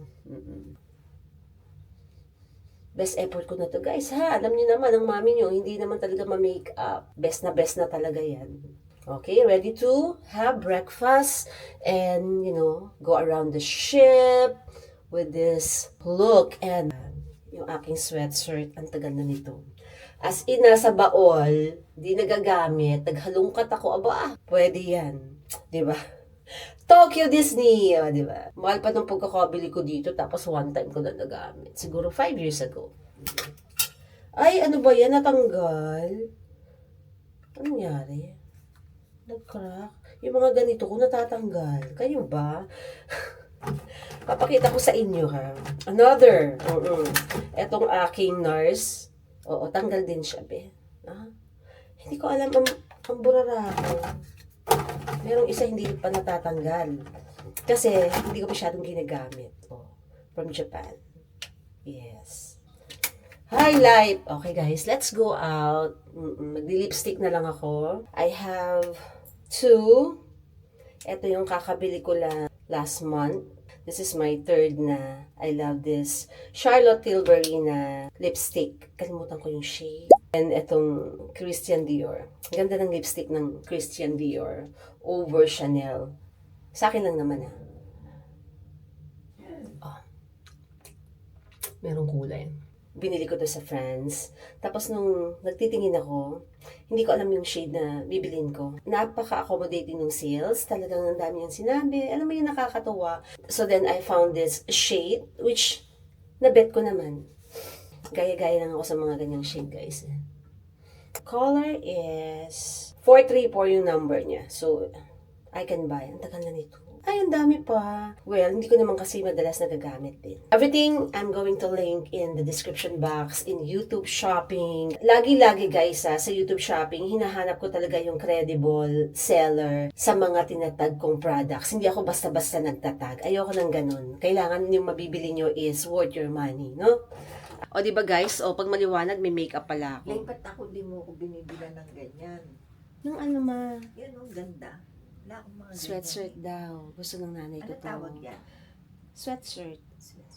Best effort ko na to, guys, ha? Alam niyo naman, ang mami niyo, hindi naman talaga ma-makeup. Best na talaga yan. Okay, ready to have breakfast and, go around the ship with this look. And yung aking sweatshirt, ang tagal na nito. As in, nasa baol, di nagagamit, naghalungkat ako, pwede yan. Diba? Tokyo Disney, di ba? Mahal pa nung pagkakabili ko dito, tapos one time ko na nagamit. Siguro 5 years ago. Ay, ano ba yan? Natanggal? Ano nangyari? Nag-crack? Yung mga ganito ko natatanggal. Kayo ba? Papakita ko sa inyo, ha? Another. Etong aking nurse. Oo, tanggal din siya, be. Ah, hindi ko alam ang burara ko. Merong isa hindi pa natatanggal. Kasi hindi ko masyadong ginagamit. Oh, from Japan. Yes. Highlight. Okay guys, let's go out. Magdi-lipstick na lang ako. I have 2. Ito yung kakabili ko lang last month. This is my 3rd na. I love this Charlotte Tilbury na lipstick. Kalimutan ko yung shade. And itong Christian Dior. Ganda ng lipstick ng Christian Dior over Chanel. Sa akin lang naman, ha. Oh. Merong kulay. Binili ko to sa France. Tapos nung nagtitingin ako, hindi ko alam yung shade na bibilin ko. Napaka-accommodating ng sales. Talagang ang dami yung sinabi. Alam mo yung nakakatuwa. So then I found this shade, which nabet ko naman. Gaya-gaya lang ako sa mga ganyang shade, guys. Color is 434 yung number niya. So, I can buy. Ang tagal na nito. Ay, ang dami pa. Well, hindi ko naman kasi madalas nagagamit din. Everything I'm going to link in the description box, in YouTube Shopping. Lagi-lagi guys sa YouTube Shopping, hinahanap ko talaga yung credible seller sa mga tinatag kong products. Hindi ako basta-basta nagtatag. Ayoko ng ganun. Kailangan yung mabibili nyo is worth your money, no? O, diba guys? O, pag maliwanag, may makeup pala ako. Lipat ako, di mo ako binibila ng ganyan. Yung ano ma? Yan ang ganda. Wala akong mga Sweatshirt daw. Gusto ng nanay ko Ano to. tawag yan? Sweatshirt.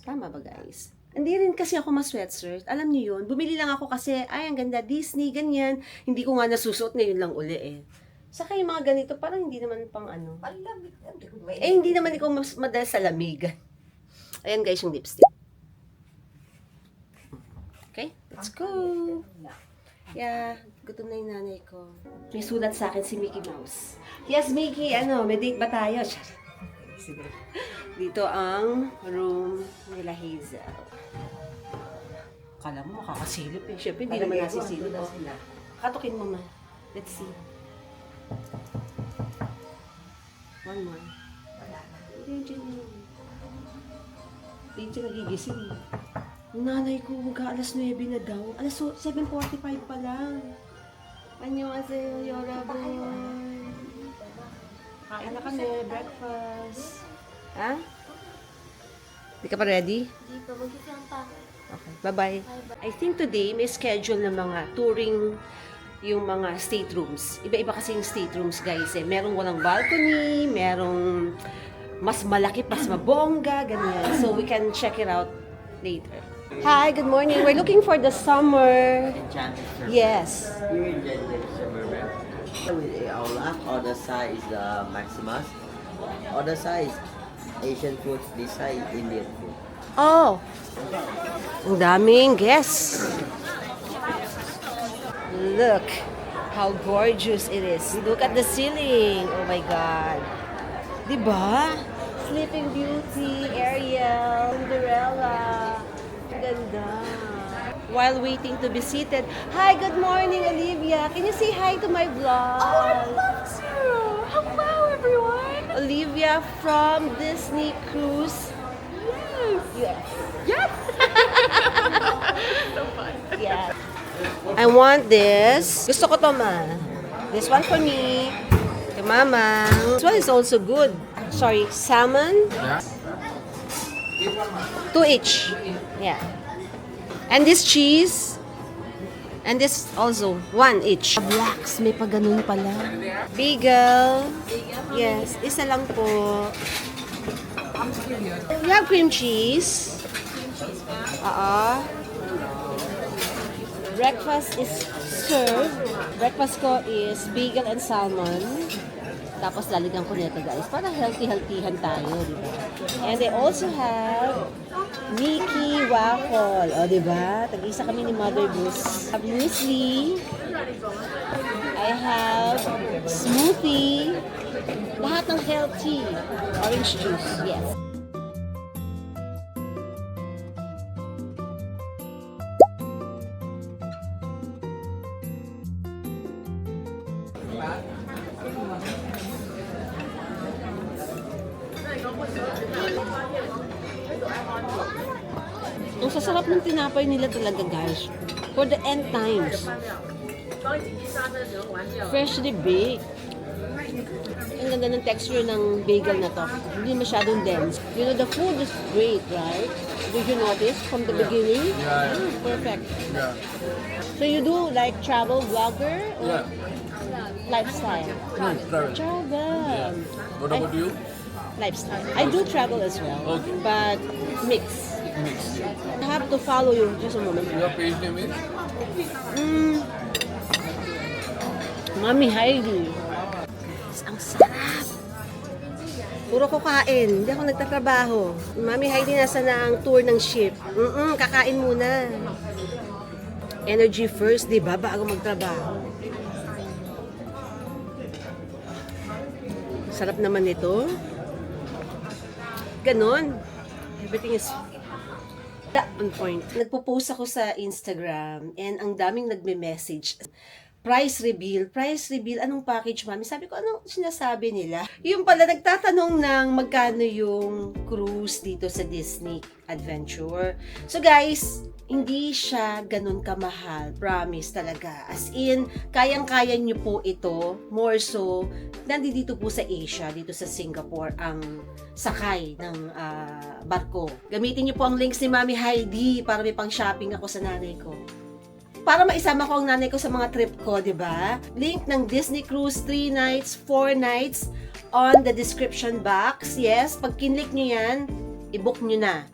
Tama ba guys? Hindi rin kasi ako ma-sweatshirt. Alam niyo yun. Bumili lang ako kasi, ay ang ganda Disney, ganyan. Hindi ko nga nasusuot ngayon lang uli eh. Saka yung mga ganito, parang hindi naman pang ano. Palamig. Hindi naman ikaw mas madalas sa lamig. Ayan guys yung lipstick. Okay, let's go. Yeah, gutom na yung nanay ko. May sulat sa akin si Mickey Mouse. Yes, Mickey, may date ba tayo? Dito ang room nila Hazel. Kala mo makakasilip eh. Siyempre, hindi naman nasisilip. Oh. Katukin mo man. Let's see. One more. Hindi siya nagigising. Yung nanay ko, mag-aalas 9 na daw. Alas 7:45 pa lang. Annyeonghaseyo, Yorabun. Kain na kami, breakfast. Ha? Di ka pa ready? Hindi pa, mag-isang pa. Okay, bye-bye. I think today may schedule na mga touring yung mga staterooms. Iba-iba kasi yung staterooms, guys. Eh. Merong walang balcony, merong mas malaki, mas mabongga, ganyan. So we can check it out later. Hi, good morning. We're looking for the summer. Yes. Here in Enchanted Summer Wrap. With a Aula, other side is the Maximus. Other side is Asian food, this side Indian food. Oh, ang daming guests. Look how gorgeous it is. Look at the ceiling. Oh my God. Diba? Sleeping Beauty, Ariel, Cinderella. Ganda. While waiting to be seated. Hi, good morning, Olivia. Can you say hi to my vlog? Oh, I love you. Hello, everyone. Olivia from Disney Cruise. Yes. Yes. So fun. Yeah. I want this. Gusto ko to, ma. This one for me. Kay mama. This one is also good. Sorry, salmon. Yeah. 2 each. Yeah. And this cheese. And this also, 1 each. Blacks, may pa ganun pala. Bagel. Yes, isa lang po. We have cream cheese. Breakfast is served. Breakfast ko is bagel and salmon. Tapos lalagyan ko nito guys. Para healthy-healthyhan tayo, di ba? And they also have Mickey waffle. O, di ba? Tag-isa kami ni Mother Goose. I have muesli. I have smoothie. Lahat ng healthy. Orange juice, yes. Ang sasarap ng tinapay nila talaga, guys. For the end times. Freshly baked. Ang ganda ng texture ng bagel na to. Hindi masyadong dense. You know, the food is great, right? Did you notice from the beginning? Yeah. Perfect. Yeah. So you do like travel vlogger or Yeah. lifestyle? Travel. Travel. What about you? Lifestyle. I do travel as well, Okay. but mix. Mix. I have to follow you just a moment. Your page name is? Mami Heidi. Guys, ang sarap. Puro ko kain. Hindi ako nagtatrabaho. Mami Heidi, nasa na ang tour ng ship. Kakain muna. Energy first, di ba? Bago magtrabaho. Sarap naman ito. Ganon. Everything is on point. Nagpo-post ako sa Instagram and ang daming nagme-message. Price reveal, anong package, mami? Sabi ko, anong sinasabi nila? Yung pala, nagtatanong ng magkano yung cruise dito sa Disney Adventure. So guys, hindi siya ganun kamahal. Promise talaga. As in, kayang-kaya nyo po ito. More so, nandito po sa Asia, dito sa Singapore, ang sakay ng barko. Gamitin nyo po ang links ni Mami Heidi para may pang-shopping ako sa nanay ko. Para maisama ko ang nanay ko sa mga trip ko, di ba? Link ng Disney Cruise 3 nights, 4 nights on the description box. Yes, pag kinlik nyo yan, i-book nyo na.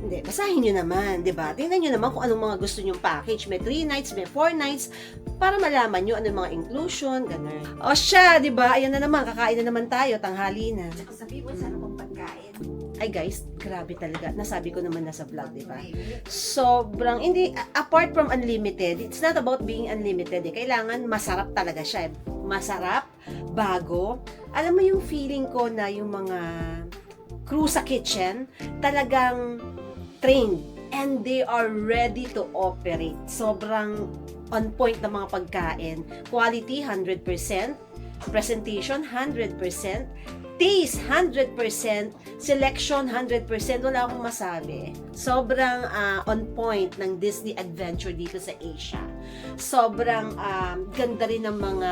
Hindi, basahin nyo naman, di ba? Tingnan nyo naman kung anong mga gusto nyong package. May 3 nights, may 4 nights, para malaman nyo anong mga inclusion, gano'n. O siya, di ba? Ayan na naman, kakain na naman tayo, tanghali na. Sabi mo, sana pang pagkain. Ay guys, grabe talaga. Nasabi ko naman nasa vlog, di ba? Sobrang, hindi, apart from unlimited, it's not about being unlimited. Kailangan masarap talaga siya. Masarap, bago. Alam mo yung feeling ko na yung mga crew sa kitchen, talagang trained and they are ready to operate. Sobrang on point na mga pagkain. Quality, 100%. Presentation, 100%. Taste, 100%. Selection, 100%. Wala akong masabi. Sobrang on point ng Disney Adventure dito sa Asia. Sobrang ganda rin ng mga,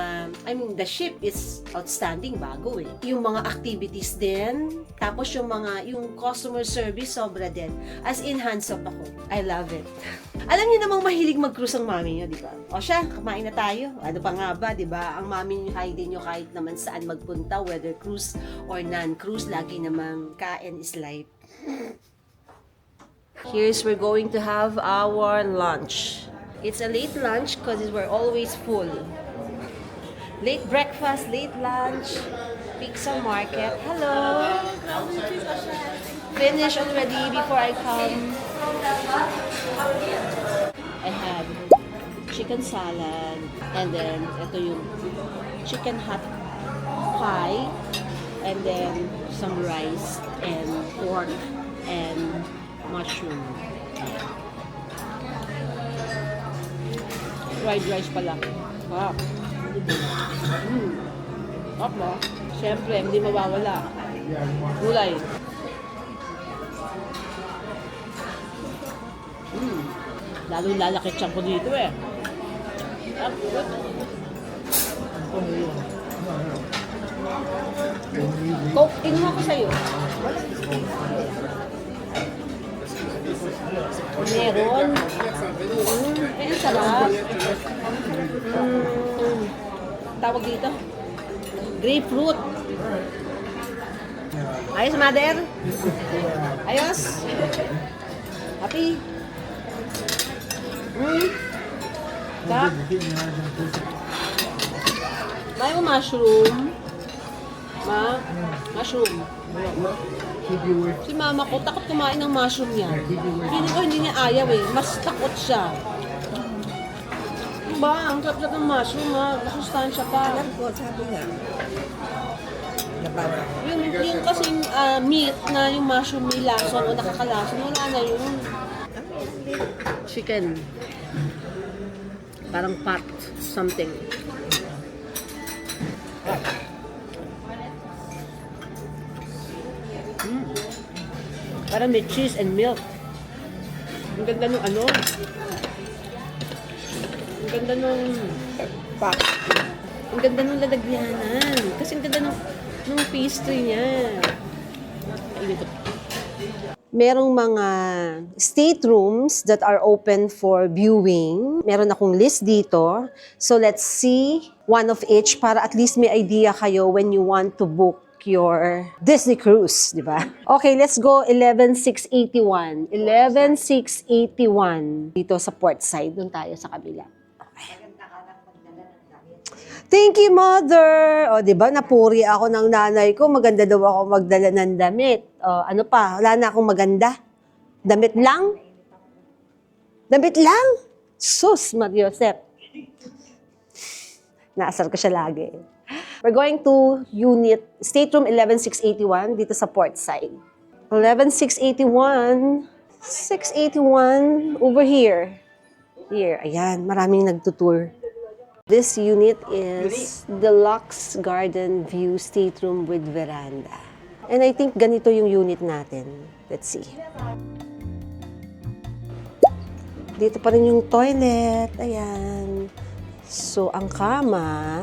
the ship is outstanding, bago eh. Yung mga activities din. Tapos yung customer service, sobra din. As in, hands up ako. I love it. Alam niyo namang mahilig mag-cruise ang mami niyo, di ba? O siya, kumain na tayo. Ano pa nga ba, di ba? Ang mami niyo, Heidi niyo, kahit naman saan magpunta, whether cruise or non-cruise, lagi namang kain is life. Here's, we're going to have our lunch. It's a late lunch because we're always full. Late breakfast, late lunch, pizza market. Hello! Finish already before I come. I had chicken salad and then ito yung chicken hot pie and then some rice and pork and mushroom. Fried rice pala. Wow. Up mo. Siyempre, hindi mawawala. Gulay. Lalo lalaki tiyan ko dito eh. Coke, kinuha ko sa'yo. Meron. Ang sarap. Tawag dito. Grapefruit. Ayos, mother? Ayos? Happy? Sarap. May mushroom. Mushroom. Si mama ko, takot kumain ng mushroom yan. Feeling ko hindi niya ayaw eh. Mas takot siya. Diba? Ang sarap ng mushroom ha. Masustansya pa. Alam ko, sabi nga. Yung kasing meat na yung mushroom may lason o nakakalason, wala na yun. Chicken. Parang pot something. Parang may cheese and milk. Ang ganda nung ano. Ang ganda nung pack. Ang ganda nung lalagyanan. Kasi ang ganda nung pastry niya. Merong mga staterooms that are open for viewing. Meron akong list dito. So let's see one of each para at least may idea kayo when you want to book your Disney cruise, di ba? Okay, let's go 11,681. 11,681. Dito sa port side. Doon tayo sa kabila. Okay. Thank you, Mother! O, di ba, napuri ako ng nanay ko. Maganda daw ako magdala ng damit. O, ano pa? Wala na akong maganda. Damit lang? Damit lang? Sus, Mariosep. Naasar ko siya lagi. We're going to stateroom 11,681 dito sa port side. 11,681. 681 over here. Here, ayan, maraming nagtutour. This unit is Deluxe Garden View Stateroom with Veranda. And I think ganito yung unit natin. Let's see. Dito pa rin yung toilet. Ayan. So, ang kama,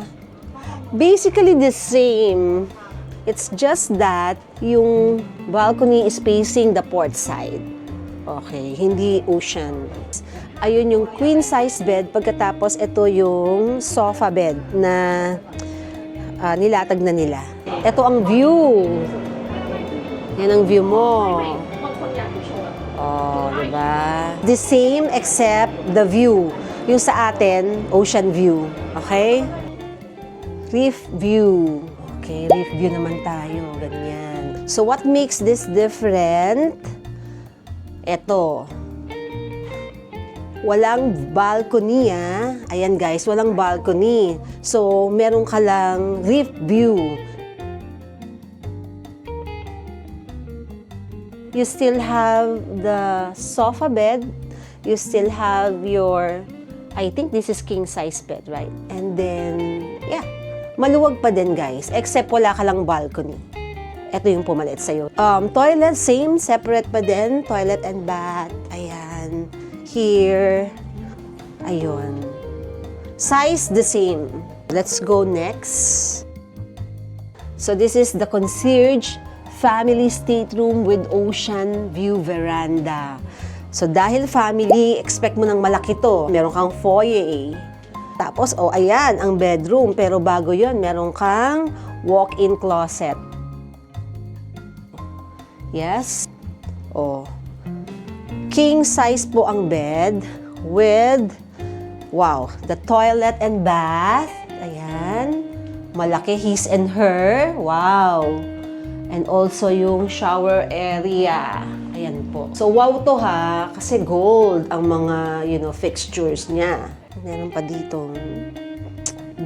basically the same. It's just that yung balcony is facing the port side. Okay, hindi ocean. Ayun yung queen size bed, pagkatapos ito yung sofa bed na nilatag na nila. Ito ang view. Yan ang view mo. Oh, diba? The same except the view. Yung sa atin, ocean view. Okay? Reef view. Okay, reef view naman tayo. Ganyan. So, what makes this different? Ito. Walang balcony, ah. Ayan guys, walang balcony. So, meron ka lang reef view. You still have the sofa bed. You still have your, I think this is king size bed, right? And then, yeah, maluwag pa din guys, except wala ka lang balcony. Ito yung pumalit sa'yo. Toilet, same, separate pa din. Toilet and bath. Ayan. Here. Ayun. Size, the same. Let's go next. So this is the concierge family stateroom with ocean view veranda. So dahil family, expect mo ng malaki to. Meron kang foyer. Tapos, oh ayan, ang bedroom. Pero bago yon, meron kang walk-in closet. Yes. Oh. King size po ang bed with, wow, the toilet and bath. Ayan. Malaki his and her. Wow. And also yung shower area. Ayan po. So, wow to ha, kasi gold ang mga, fixtures niya. Meron pa ditong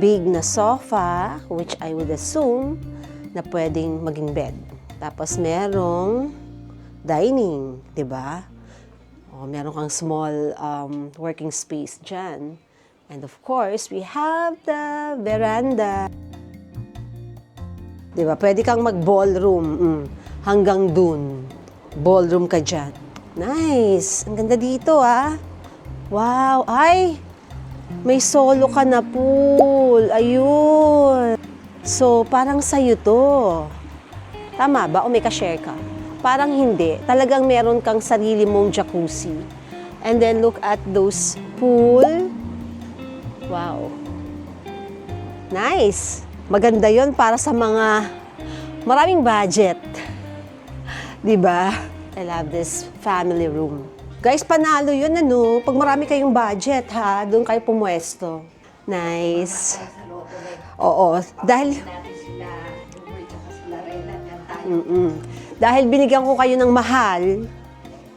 big na sofa, which I would assume na pwedeng maging bed. Tapos merong dining, di ba? O, meron kang small working space dyan. And of course, we have the veranda. Di ba? Pwede kang mag-ballroom. Hanggang dun. Ballroom ka dyan. Nice! Ang ganda dito, ah. Wow! Ay! May solo ka na pool. Ayun. So, parang sa'yo to. Tama ba? O may ka-share ka? Parang hindi. Talagang meron kang sarili mong jacuzzi. And then look at those pool. Wow. Nice. Maganda yon para sa mga maraming budget. Diba? I love this family room. Guys, panalo yun ano. Pag marami kayong budget ha, doon kayo pumwesto. Nice. Oo. Dahil dahil binigyan ko kayo ng mahal,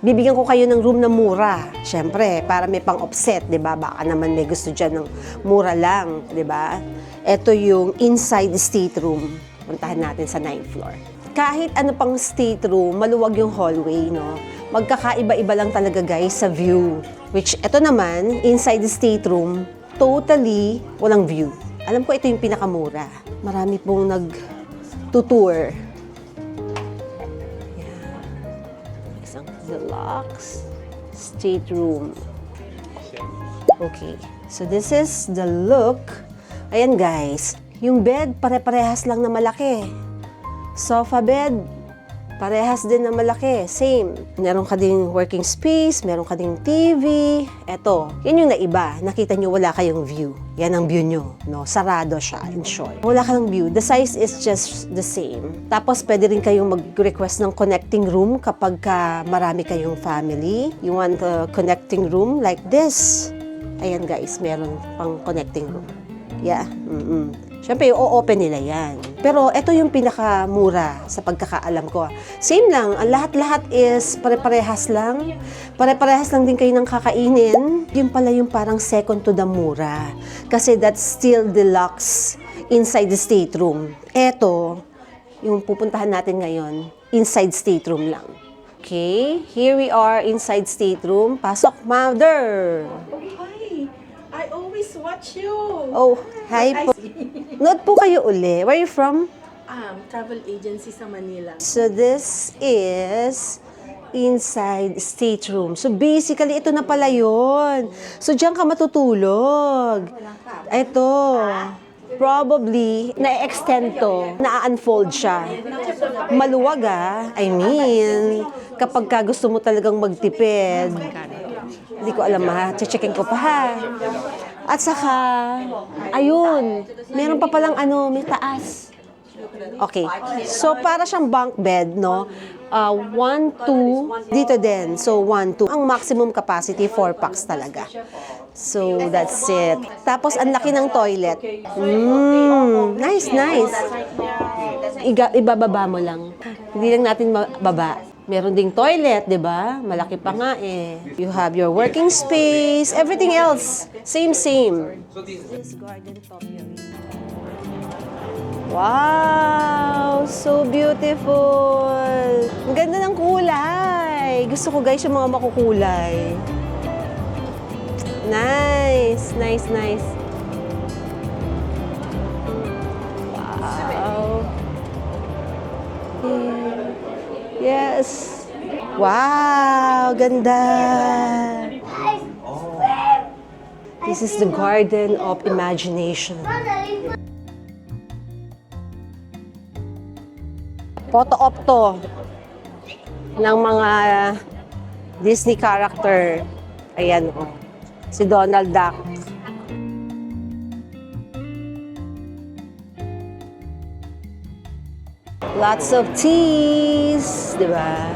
bibigyan ko kayo ng room na mura. Siyempre, para may pang-offset, di ba? Baka naman may gusto dyan ng mura lang, di ba? Ito yung inside stateroom. Puntahan natin sa 9th floor. Kahit ano pang stateroom, maluwag yung hallway, no? Magkakaiba-iba lang talaga, guys, sa view. Which, ito naman, inside the stateroom, totally walang view. Alam ko ito yung pinakamura. Marami pong nag-tour. Yan. Isang deluxe stateroom. Okay. So this is the look. Ayan guys. Yung bed, pare-parehas lang na malaki. Sofa bed, parehas din na malaki. Same. Meron ka ding working space, meron ka ding TV. Eto, yan yung naiba. Nakita nyo wala kayong view. Yan ang view nyo. No? Sarado siya, in short. Wala kang view. The size is just the same. Tapos, pwede rin kayong mag-request ng connecting room kapag marami kayong family. You want a connecting room like this. Ayan guys, meron pang connecting room. Yeah. Siyempre, i-open nila yan. Pero ito yung pinakamura sa pagkakaalam ko. Same lang. Ang lahat-lahat is pare-parehas lang. Pare-parehas lang din kayo ng kakainin. Yun pala yung parang second to the mura. Kasi that's still deluxe inside the stateroom. Ito, yung pupuntahan natin ngayon, inside stateroom lang. Okay, here we are inside stateroom. Pasok, mother! Hi! I always watch you. Oh, hi po. Note po kayo uli. Where are you from? Travel agency sa Manila. So this is inside stateroom. So basically, ito na pala yun. So diyan ka matutulog. Ito. Probably, na-extend to. Na-unfold siya. Maluwag I mean, kapag ka gusto mo talagang magtipid. Hindi ko alam checkin ko pa ha. At saka, ayun, meron pa palang may taas. Okay, so para siyang bunk bed, no? 1, 2, dito din. So 1, 2. Ang maximum capacity, 4 packs talaga. So that's it. Tapos ang laki ng toilet. Nice, nice. Ibababa mo lang. Hindi lang natin baba. Meron ding toilet, di ba? Malaki pa nga eh. You have your working space, everything else. Same. This garden topiary. Wow! So beautiful! Ang ganda ng kulay. Gusto ko guys yung mga makukulay. Nice. Wow. Yes. Wow, ganda. This is the garden of imagination. Photo op to ng mga Disney character. Ayan si Donald Duck. Lots of teas, di ba?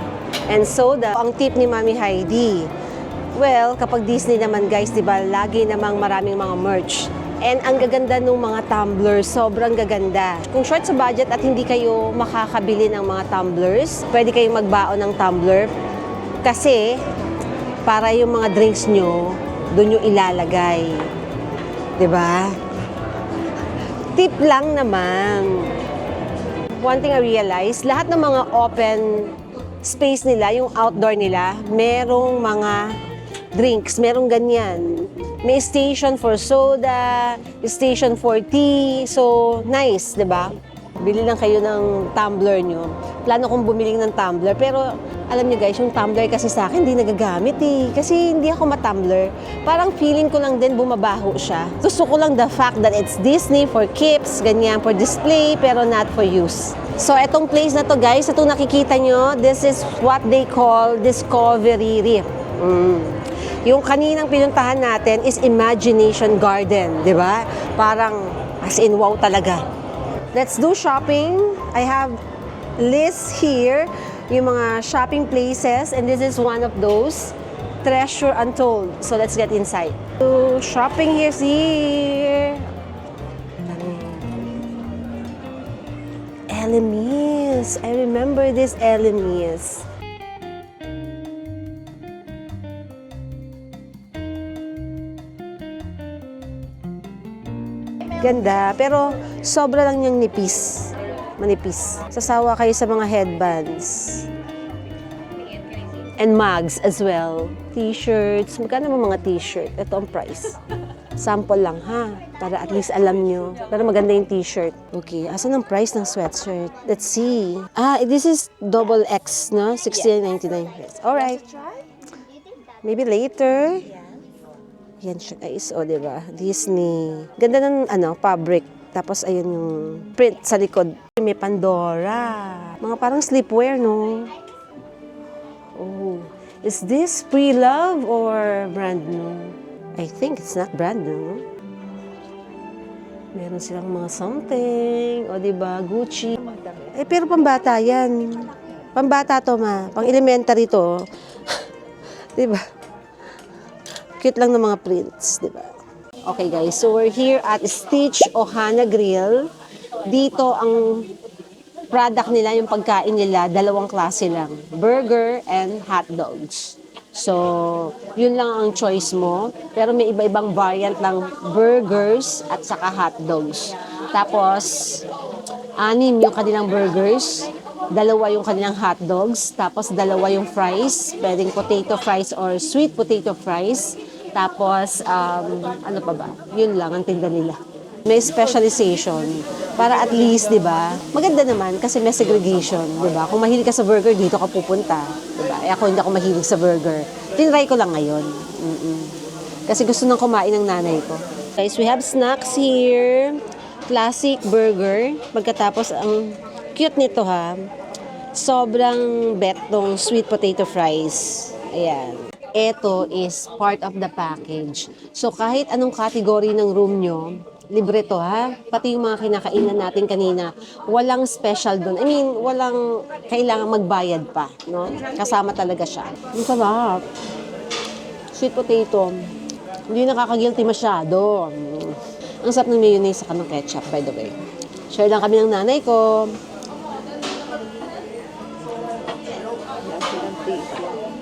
And soda. Ang tip ni Mami Heidi, well, kapag Disney naman guys, di ba, lagi namang maraming mga merch. And ang gaganda ng mga tumblers, sobrang gaganda. Kung short sa budget at hindi kayo makakabili ng mga tumblers, pwede kayong magbaon ng tumbler. Kasi, para yung mga drinks nyo, doon yung ilalagay. Di ba? Tip lang naman. One thing I realized, lahat ng mga open space nila, yung outdoor nila, merong mga drinks, merong ganyan. May station for soda, station for tea. So, nice, di ba? Bili lang kayo ng tumbler nyo. Plano kong bumili ng tumbler, pero alam nyo guys, yung tumbler kasi sa akin, hindi nagagamit eh. Kasi hindi ako matumbler. Parang feeling ko lang din bumabaho siya. Gusto ko lang the fact that it's Disney for keeps, ganyan, for display, pero not for use. So, etong place na to guys, itong nakikita nyo, this is what they call Discovery Reef. Yung kaninang pinuntahan natin is Imagination Garden, di ba? Parang as in wow talaga. Let's do shopping. I have lists here, yung mga shopping places, and this is one of those. Treasure Untold. So let's get inside. So, shopping here's here. Elemis. I remember this Elemis. Ganda, pero sobra lang niyang nipis. Manipis. Sasawa kayo sa mga headbands. And mugs as well. T-shirts. Magkano mo mga t-shirt? Ito ang price. Sample lang ha, para at least alam nyo. Pero maganda yung t-shirt. Okay, asan ang price ng sweatshirt? Let's see. This is double X, no? $69.99. Alright. Maybe later. Yan siya guys, o diba? Disney. Ganda ng fabric. Tapos ayun yung print sa likod. May Pandora. Mga parang sleepwear, no? Oh. Is this pre-love or brand new? I think it's not brand new. Meron silang mga something. O diba? Gucci. Pero pambata yan. Pambata to ma. Pang elementary to. Diba? Cute lang ng mga prints. Diba? Okay guys, so we're here at Stitch Ohana Grill. Dito ang product nila, yung pagkain nila, dalawang klase lang. Burger and hot dogs. So, yun lang ang choice mo. Pero may iba-ibang variant ng burgers at saka hot dogs. Tapos, 6 yung kanilang burgers, 2 yung kanilang hot dogs, tapos 2 yung fries, pwedeng potato fries or sweet potato fries. Tapos, ano pa ba? Yun lang ang tinda nila. May specialization para at least, di ba? Maganda naman kasi may segregation, di ba? Kung mahilig ka sa burger, dito ka pupunta, di ba? Ako hindi ako mahilig sa burger. Tinry ko lang ngayon. Kasi gusto nang kumain ng nanay ko. Guys, we have snacks here. Classic burger. Pagkatapos, ang cute nito ha. Sobrang bet tong sweet potato fries. Ayan. Ito is part of the package. So kahit anong category ng room nyo, libre to ha. Pati yung mga kinakainan natin kanina, walang special doon. I mean, walang kailangan magbayad pa, no? Kasama talaga siya. Ang sarap. Sweet potato. Hindi nakakagilty masyado. Ang sarap ng mayonnaise sa ng ketchup, by the way. Share lang kami ng nanay ko.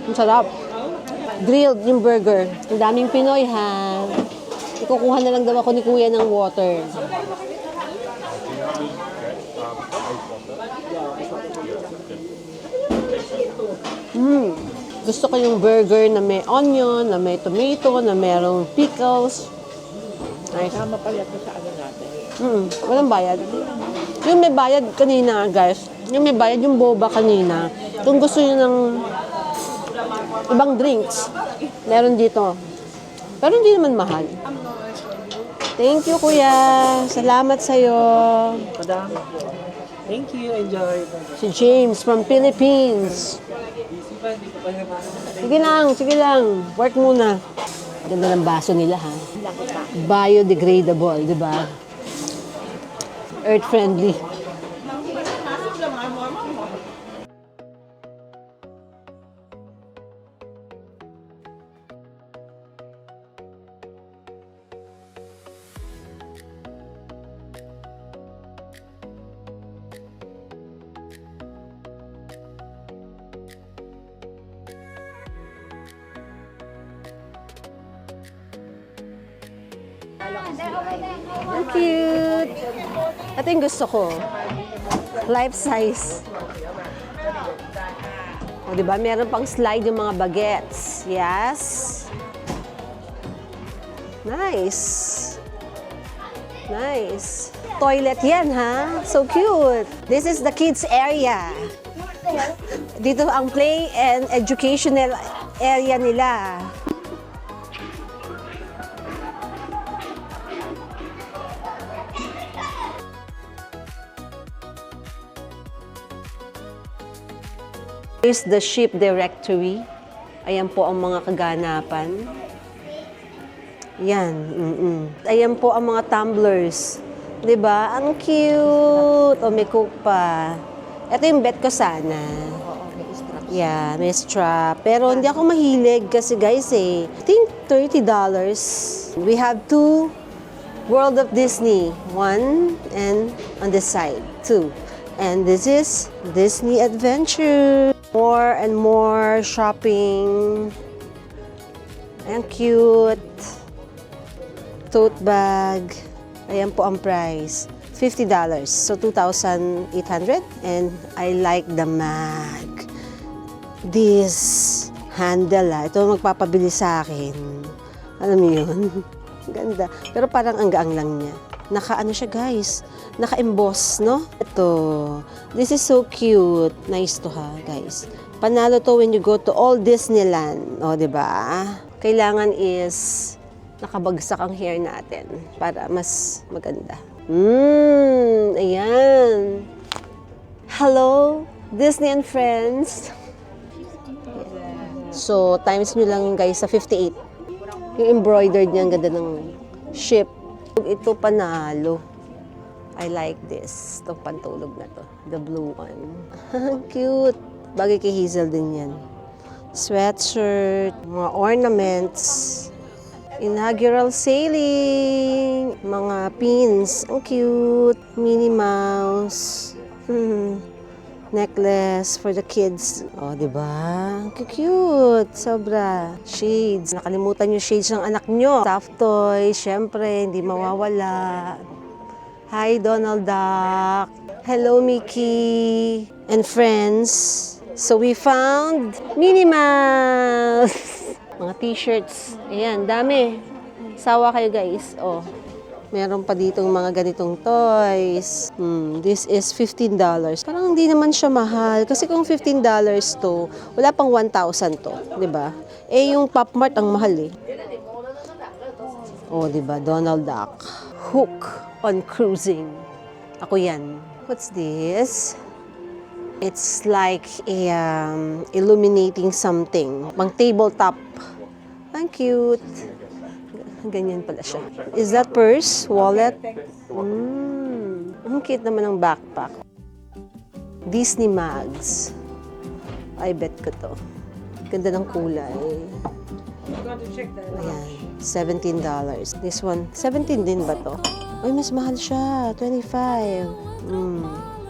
Ang sarap. Grilled yung burger. Ang daming Pinoy ha. Ikukuha na lang daw ako ni Kuya ng water. Gusto ko yung burger na may onion, na may tomato, na merong pickles. Nice. Tama pala ito sa ano natin. Walang bayad. Yung may bayad kanina, guys. Yung may bayad yung boba kanina. Kung gusto nyo ng ibang drinks, meron dito. Pero hindi naman mahal. Thank you, Kuya. Salamat sa'yo. Madam. Thank you. Enjoy. Si James from Philippines. Sige lang. Work muna. Ganda ng baso nila, ha? Biodegradable, di ba? Earth-friendly. Ang cute! Ito yung gusto ko. Life size. O, diba? Meron pang slide yung mga bagets. Yes. Nice. Nice. Toilet yan, ha? So cute. This is the kids area. Dito ang play and educational area nila. Here's the ship directory. Ayan po ang mga kaganapan. Yan. Ayan po ang mga tumblers. Diba? Ang cute. O, may coke pa. Ito yung bet ko sana. Yeah, may strap. Pero hindi ako mahilig kasi guys I think $30. We have 2 World of Disney. 1 and on this side, 2. And this is Disney Adventure. More and more shopping. Ayan, cute. Tote bag. Ayan po ang price. $50. So, 2,800. And I like the mag. This handle, ito magpapabili sa akin. Alam mo yun? Ganda. Pero parang ang gaang lang niya. Naka-ano siya guys, naka-emboss, no? Ito, this is so cute. Nice to ha, guys. Panalo to when you go to all Disneyland. O, di ba? Kailangan is nakabagsak ang hair natin para mas maganda. Ayan. Hello, Disney and friends. So, times nyo lang guys sa 58. Yung embroidered niya, ang ganda ng ship. Ito panalo. I like this. Itong pantulog na to. The blue one. Cute. Bagay kay Hazel din yan. Sweatshirt, mga ornaments, inaugural sailing, mga pins. Ang cute. Minnie Mouse. Necklace for the kids. Oh, di ba? Cute. Sobra. Shades. Nakalimutan yung shades ng anak nyo. Soft toy. Syempre, hindi mawawala. Hi, Donald Duck. Hello, Mickey. And friends. So, we found Minnie Mouse. Mga t-shirts. Ayan, dami. Sawa kayo, guys. Oh. Meron pa ditong mga ganitong toys. This is $15. Parang hindi naman siya mahal. Kasi kung $15 to, wala pang 1,000 to. Diba? Eh, yung Pop Mart ang mahal eh. Oh, diba? Donald Duck. Hook on cruising. Ako yan. What's this? It's like a illuminating something. Pang tabletop. Ang cute. Ganyan pala siya. Is that purse? Wallet? Ang cute naman ng backpack. Disney Mags. I bet ko to. Ganda ng kulay. Ayan. $17. This one, 17 din ba to? Ay, mas mahal siya. 25.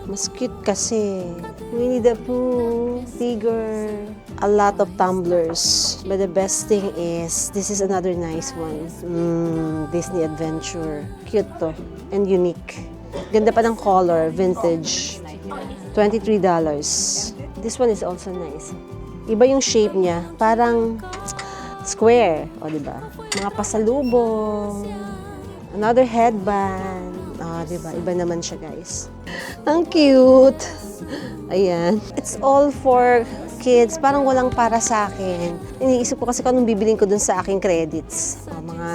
Mas cute kasi. Winnie the Pooh. Tiger. A lot of tumblers. But the best thing is, this is another nice one. Disney Adventure. Cute to. And unique. Ganda pa ng color. Vintage. $23. This one is also nice. Iba yung shape niya. Parang square. O, diba? Mga pasalubong. Another headband. O, diba? Iba naman siya, guys. Ang cute. Ayan. It's all for kids. Parang walang para sa akin. Iniisip ko kasi kung anong bibiling ko dun sa aking credits. Mga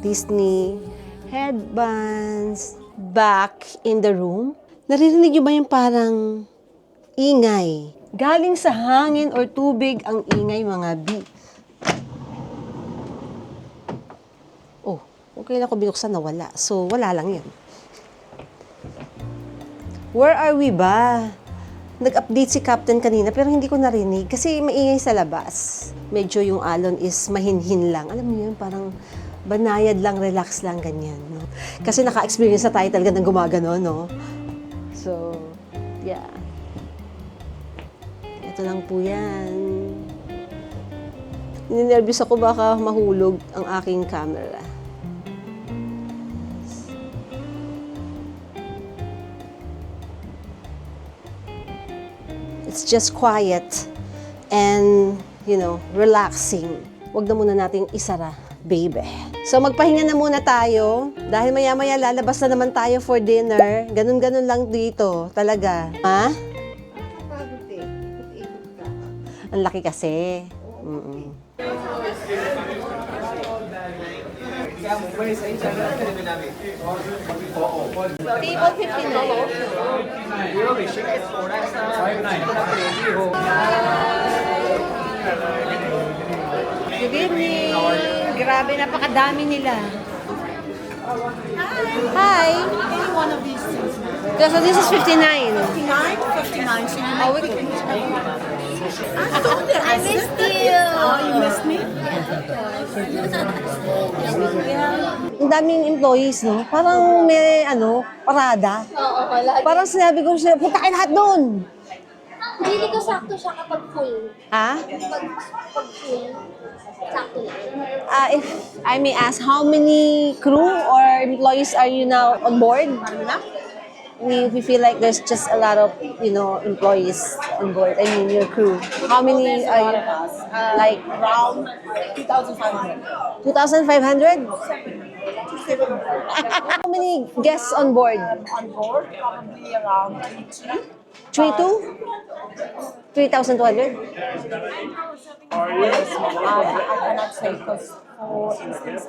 Disney headbands. Back in the room. Naririnig niyo ba yung parang ingay? Galing sa hangin or tubig ang ingay, mga bee. Oh, okay na ko binuksan, nawala. So, wala lang yan. Where are we ba? Nag-update si Captain kanina pero hindi ko narinig kasi maingay sa labas. Medyo yung alon is mahinhin lang. Alam niyo yun, parang banayad lang, relax lang, ganyan. No? Kasi naka-experience na tayo talaga ng gumagano, no? So, yeah. Ito lang po yan. Ninervyos ako baka mahulog ang aking camera. It's just quiet and, you know, relaxing. Huwag na muna nating isara, baby. So, magpahinga na muna tayo. Dahil maya-maya lalabas na naman tayo for dinner. Ganun-ganun lang dito. Talaga. Ha? Ang laki kasi. Table 59. Good evening. Grabe, napakadami nila. Hi. Any one of these things. So this is 59. 59? So you Oh, we make I missed you. Oh, you missed me? Ang daming employees, no? Parang may, parada. Oo, palagi. Parang sinabi ko siya, punta kayo lahat doon. Hindi ko sakto siya kapag full. Ha? Pag full, sakto lang. If I may ask, how many crew or employees are you now on board? we feel like there's just a lot of, employees on board. I mean, your crew. How many are you? Like Around 2,500. 2,500? How many guests on board? On board, probably around 3,200. 3,200? Yes, I cannot say because, for instance,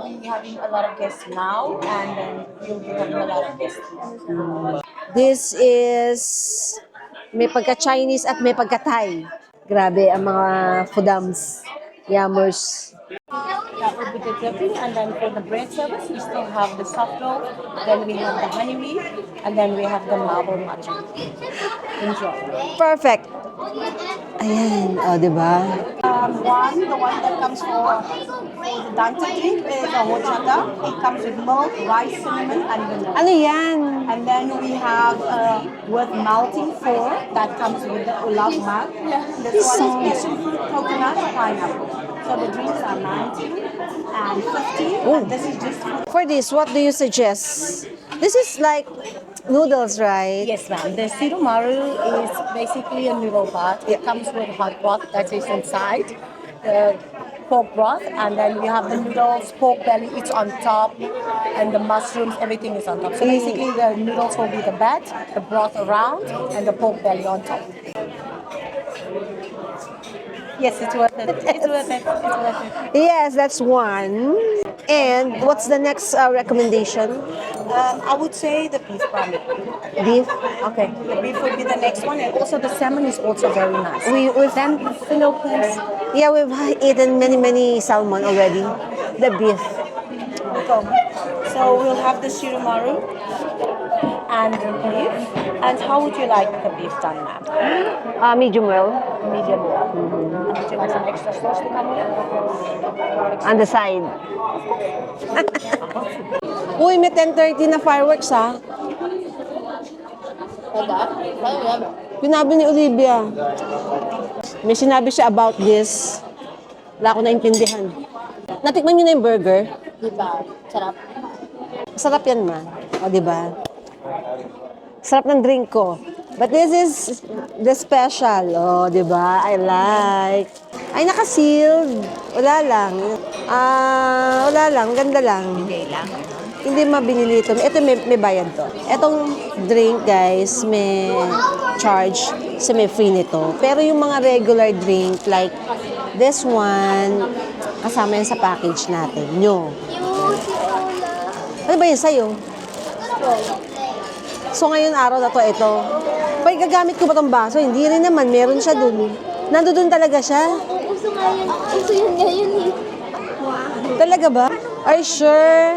we having a lot of guests now, and then we'll be having a lot of guests. This is may pagka-Chinese at may pagka-Thai. Grabe ang mga fudams, yammers. That would be the dipping, and then for the bread service, we still have the soft roll, then we have the honey wheat, and then we have the marble matcha. Enjoy. Perfect. Ayan, di ba? The one that comes for the dancing drink is a horchata. It comes with milk, rice, cinnamon, and vanilla. Ano yan? And then we have with melting four that comes with the ulag mat. This one is passion fruit, coconut, pineapple. So the drinks are 90 and 50, and this is just For for this, what do you suggest? This is like noodles, right? Yes, ma'am. The sirumaru is basically a noodle bath. It comes with hot broth that is inside, the pork broth, and then we have the noodles, pork belly, it's on top, and the mushrooms, everything is on top. So basically the noodles will be the bed, the broth around, and the pork belly on top. Yes, it's worth it. It's worth it. It's worth it. Yes, that's one. And what's the next recommendation? I would say the beef ramen. Beef? Okay, the beef would be the next one, and also the salmon is also very nice. We've Then the Philippines. Yeah, we've eaten many salmon already. The beef. So we'll have the shirumaru and the beef. And how would you like the beef done, ma'am? Medium well. Medium well. And would you like some extra sauce to come with? On the side. Uy, may 10:30 na fireworks, ha? Sinabi ni Olivia. May sinabi siya about this. Wala ko naintindihan. Natikman niyo na yung burger? Diba? Sarap. Masarap yan, ma. O, diba? Sarap ng drink ko. But this is the special. Oh, diba? I like. Ay, naka-sealed. Wala lang. Wala lang. Ganda lang. Hindi mabinili ito. Ito may bayad to. Etong drink, guys, may charge. Kasi may free nito. Pero yung mga regular drink, like this one, kasama yan sa package natin. Nyo. Ano ba yun sa'yo? So ngayon araw na to, ito. Pag gagamit ko ba tong baso? Hindi rin naman. Meron siya dun. Nandun talaga siya. Uso nga yun. Uso yun ngayon eh. Talaga ba? Are you sure?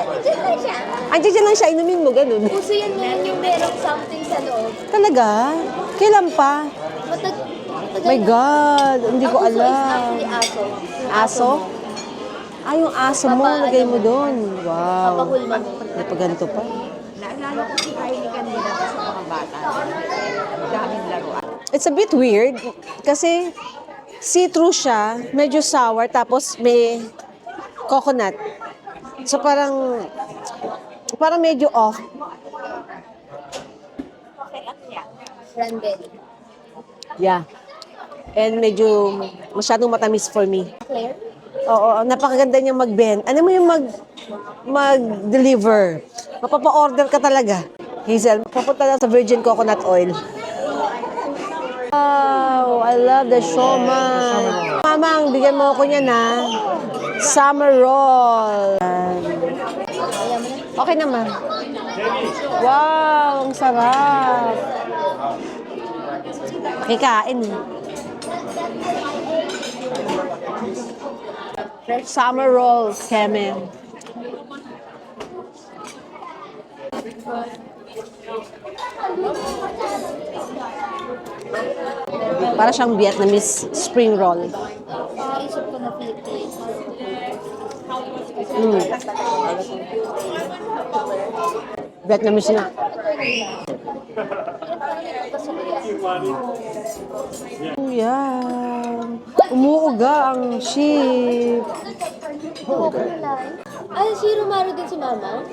Nandiyan lang siya. Andiyan lang siya. Inumin mo, ganun. Uso yun ngayon yung merong something sa loob. Talaga? Kailan pa? Matagal My God, hindi ko Ang uso is alam. actually aso. Aso? Ah, yung aso mo, lagay mo doon. Wow. Papahulma mo. May paganto pa. Naalala ko si Kylie kanina sa mga bata. Daming laruan. It's a bit weird kasi see-through siya, medyo sour, tapos may coconut. So parang medyo off. Cranberry. Yeah. And medyo masyadong matamis for me. Claire? Oo, napakaganda niyang mag-bend. Ano mo yung mag-deliver? Mapapa-order ka talaga. Hazel, papunta lang sa virgin coconut oil. Wow, I love the siomai. Mamang, bigyan mo ako niyan, ha? Summer roll. Okay naman. Wow, ang sarap. Kikain. Summer roll, Keme. Para siyang Vietnamese spring roll. Naisip ko na Philippines. Vietnamese na. Yan. Umuuga ang sheep. Ay, si Romaro din si Mama?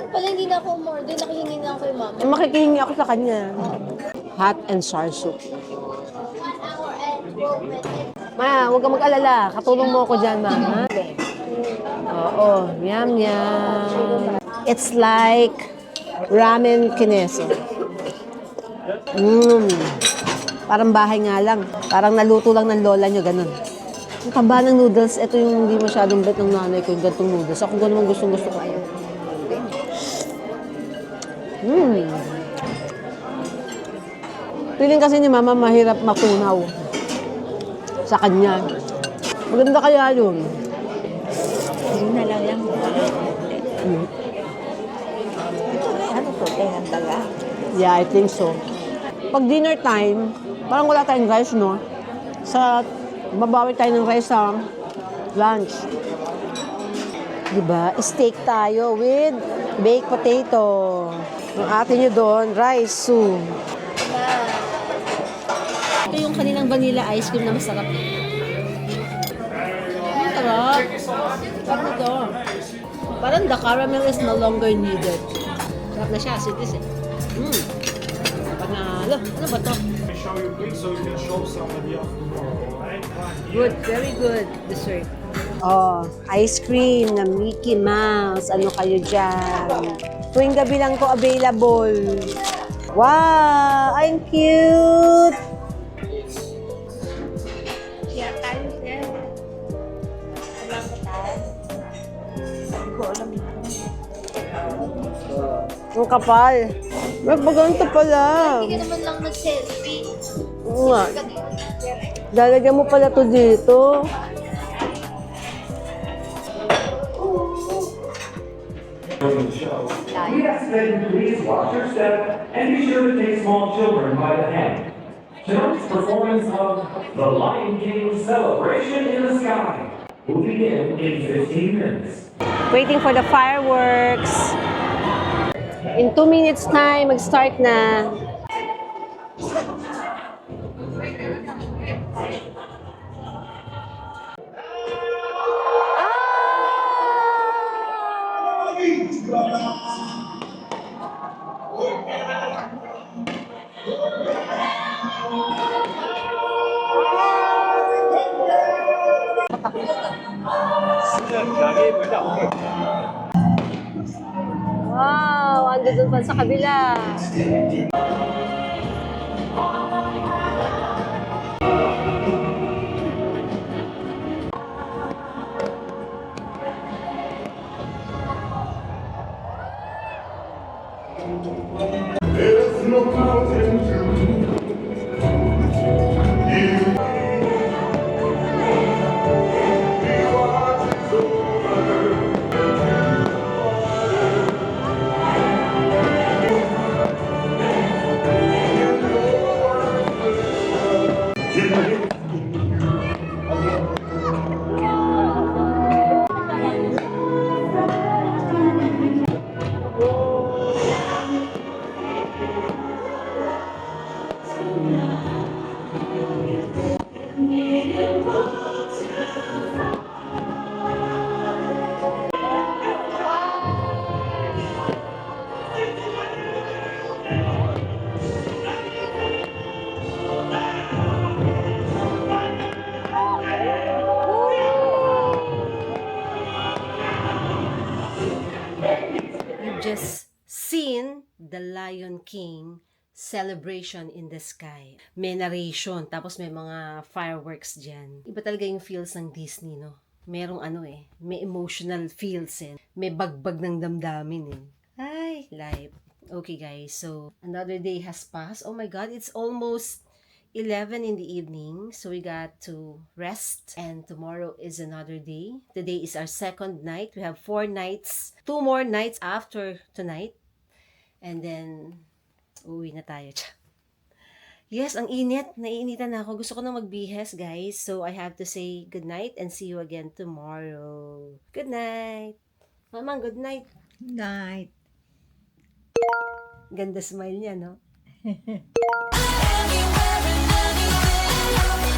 Pala hindi na ako umorder, nakihingi na ako kay mama. Makikihingi ako sa kanya. Hot and sour soup. Ma, huwag kang mag-alala. Katulong mo ako dyan, ma. Ha? Oo, yum, yum. It's like ramen kineso. Parang bahay nga lang. Parang naluto lang ng lola nyo, ganun. Ang taba ng noodles, ito yung hindi masyadong bet ng nanay ko, yung gantong noodles. Ako naman gustong-gusto ko. Feeling kasi ni mama mahirap matunaw sa kanya. Maganda kaya yun. Yun na lang yan. Ano to? Tengan taga? Yeah, I think so. Pag dinner time, parang wala tayong rice, no? Babawi tayo ng rice sa lunch. Diba? Steak tayo with baked potato. Ang ate nyo doon, rice, soup. Ito yung kanilang vanilla ice cream na masarap. Ang sarap. Sarap ito. Parang the caramel is no longer needed. Sarap na siya, sweet eh. Panalo. Ano ba to? Good, very good dessert. Oh, ice cream na Mickey Mouse. Ano kayo dyan? Tuwing gabi lang ko available. Wow! Ang cute! Kaya tayo siya. Alam ko tayo. Hindi ko alam ito. Ang kapal. Magpaganto pala. Hindi ka naman lang nag-selfie. Oo nga. Lalagyan mo pala to dito. Yes, then please watch your step and be sure to take small children by the hand. Tonight's performance of The Lion King Celebration in the Sky will begin in 15 minutes. Waiting for the fireworks. In 2 minutes time, mag-start na. Wow, ando dun pa sa kabila. There's no mountain too Just seen The Lion King Celebration in the Sky. May narration, tapos may mga fireworks dyan. Iba talaga yung feels ng Disney, no? Merong may emotional feels may bagbag ng damdamin Ay, life. Okay guys, so another day has passed. Oh my God, it's almost 11 in the evening, so we got to rest, and tomorrow is another day. Today is our second night. We have 4 nights, 2 more nights after tonight, and then uwi na tayo. Yes, ang init, naiinitan na ako. Gusto ko na magbihes, guys, so I have to say good night and see you again tomorrow. Good night. Mamang, good night. Night. Ganda smile niya, no? Anywhere and anything.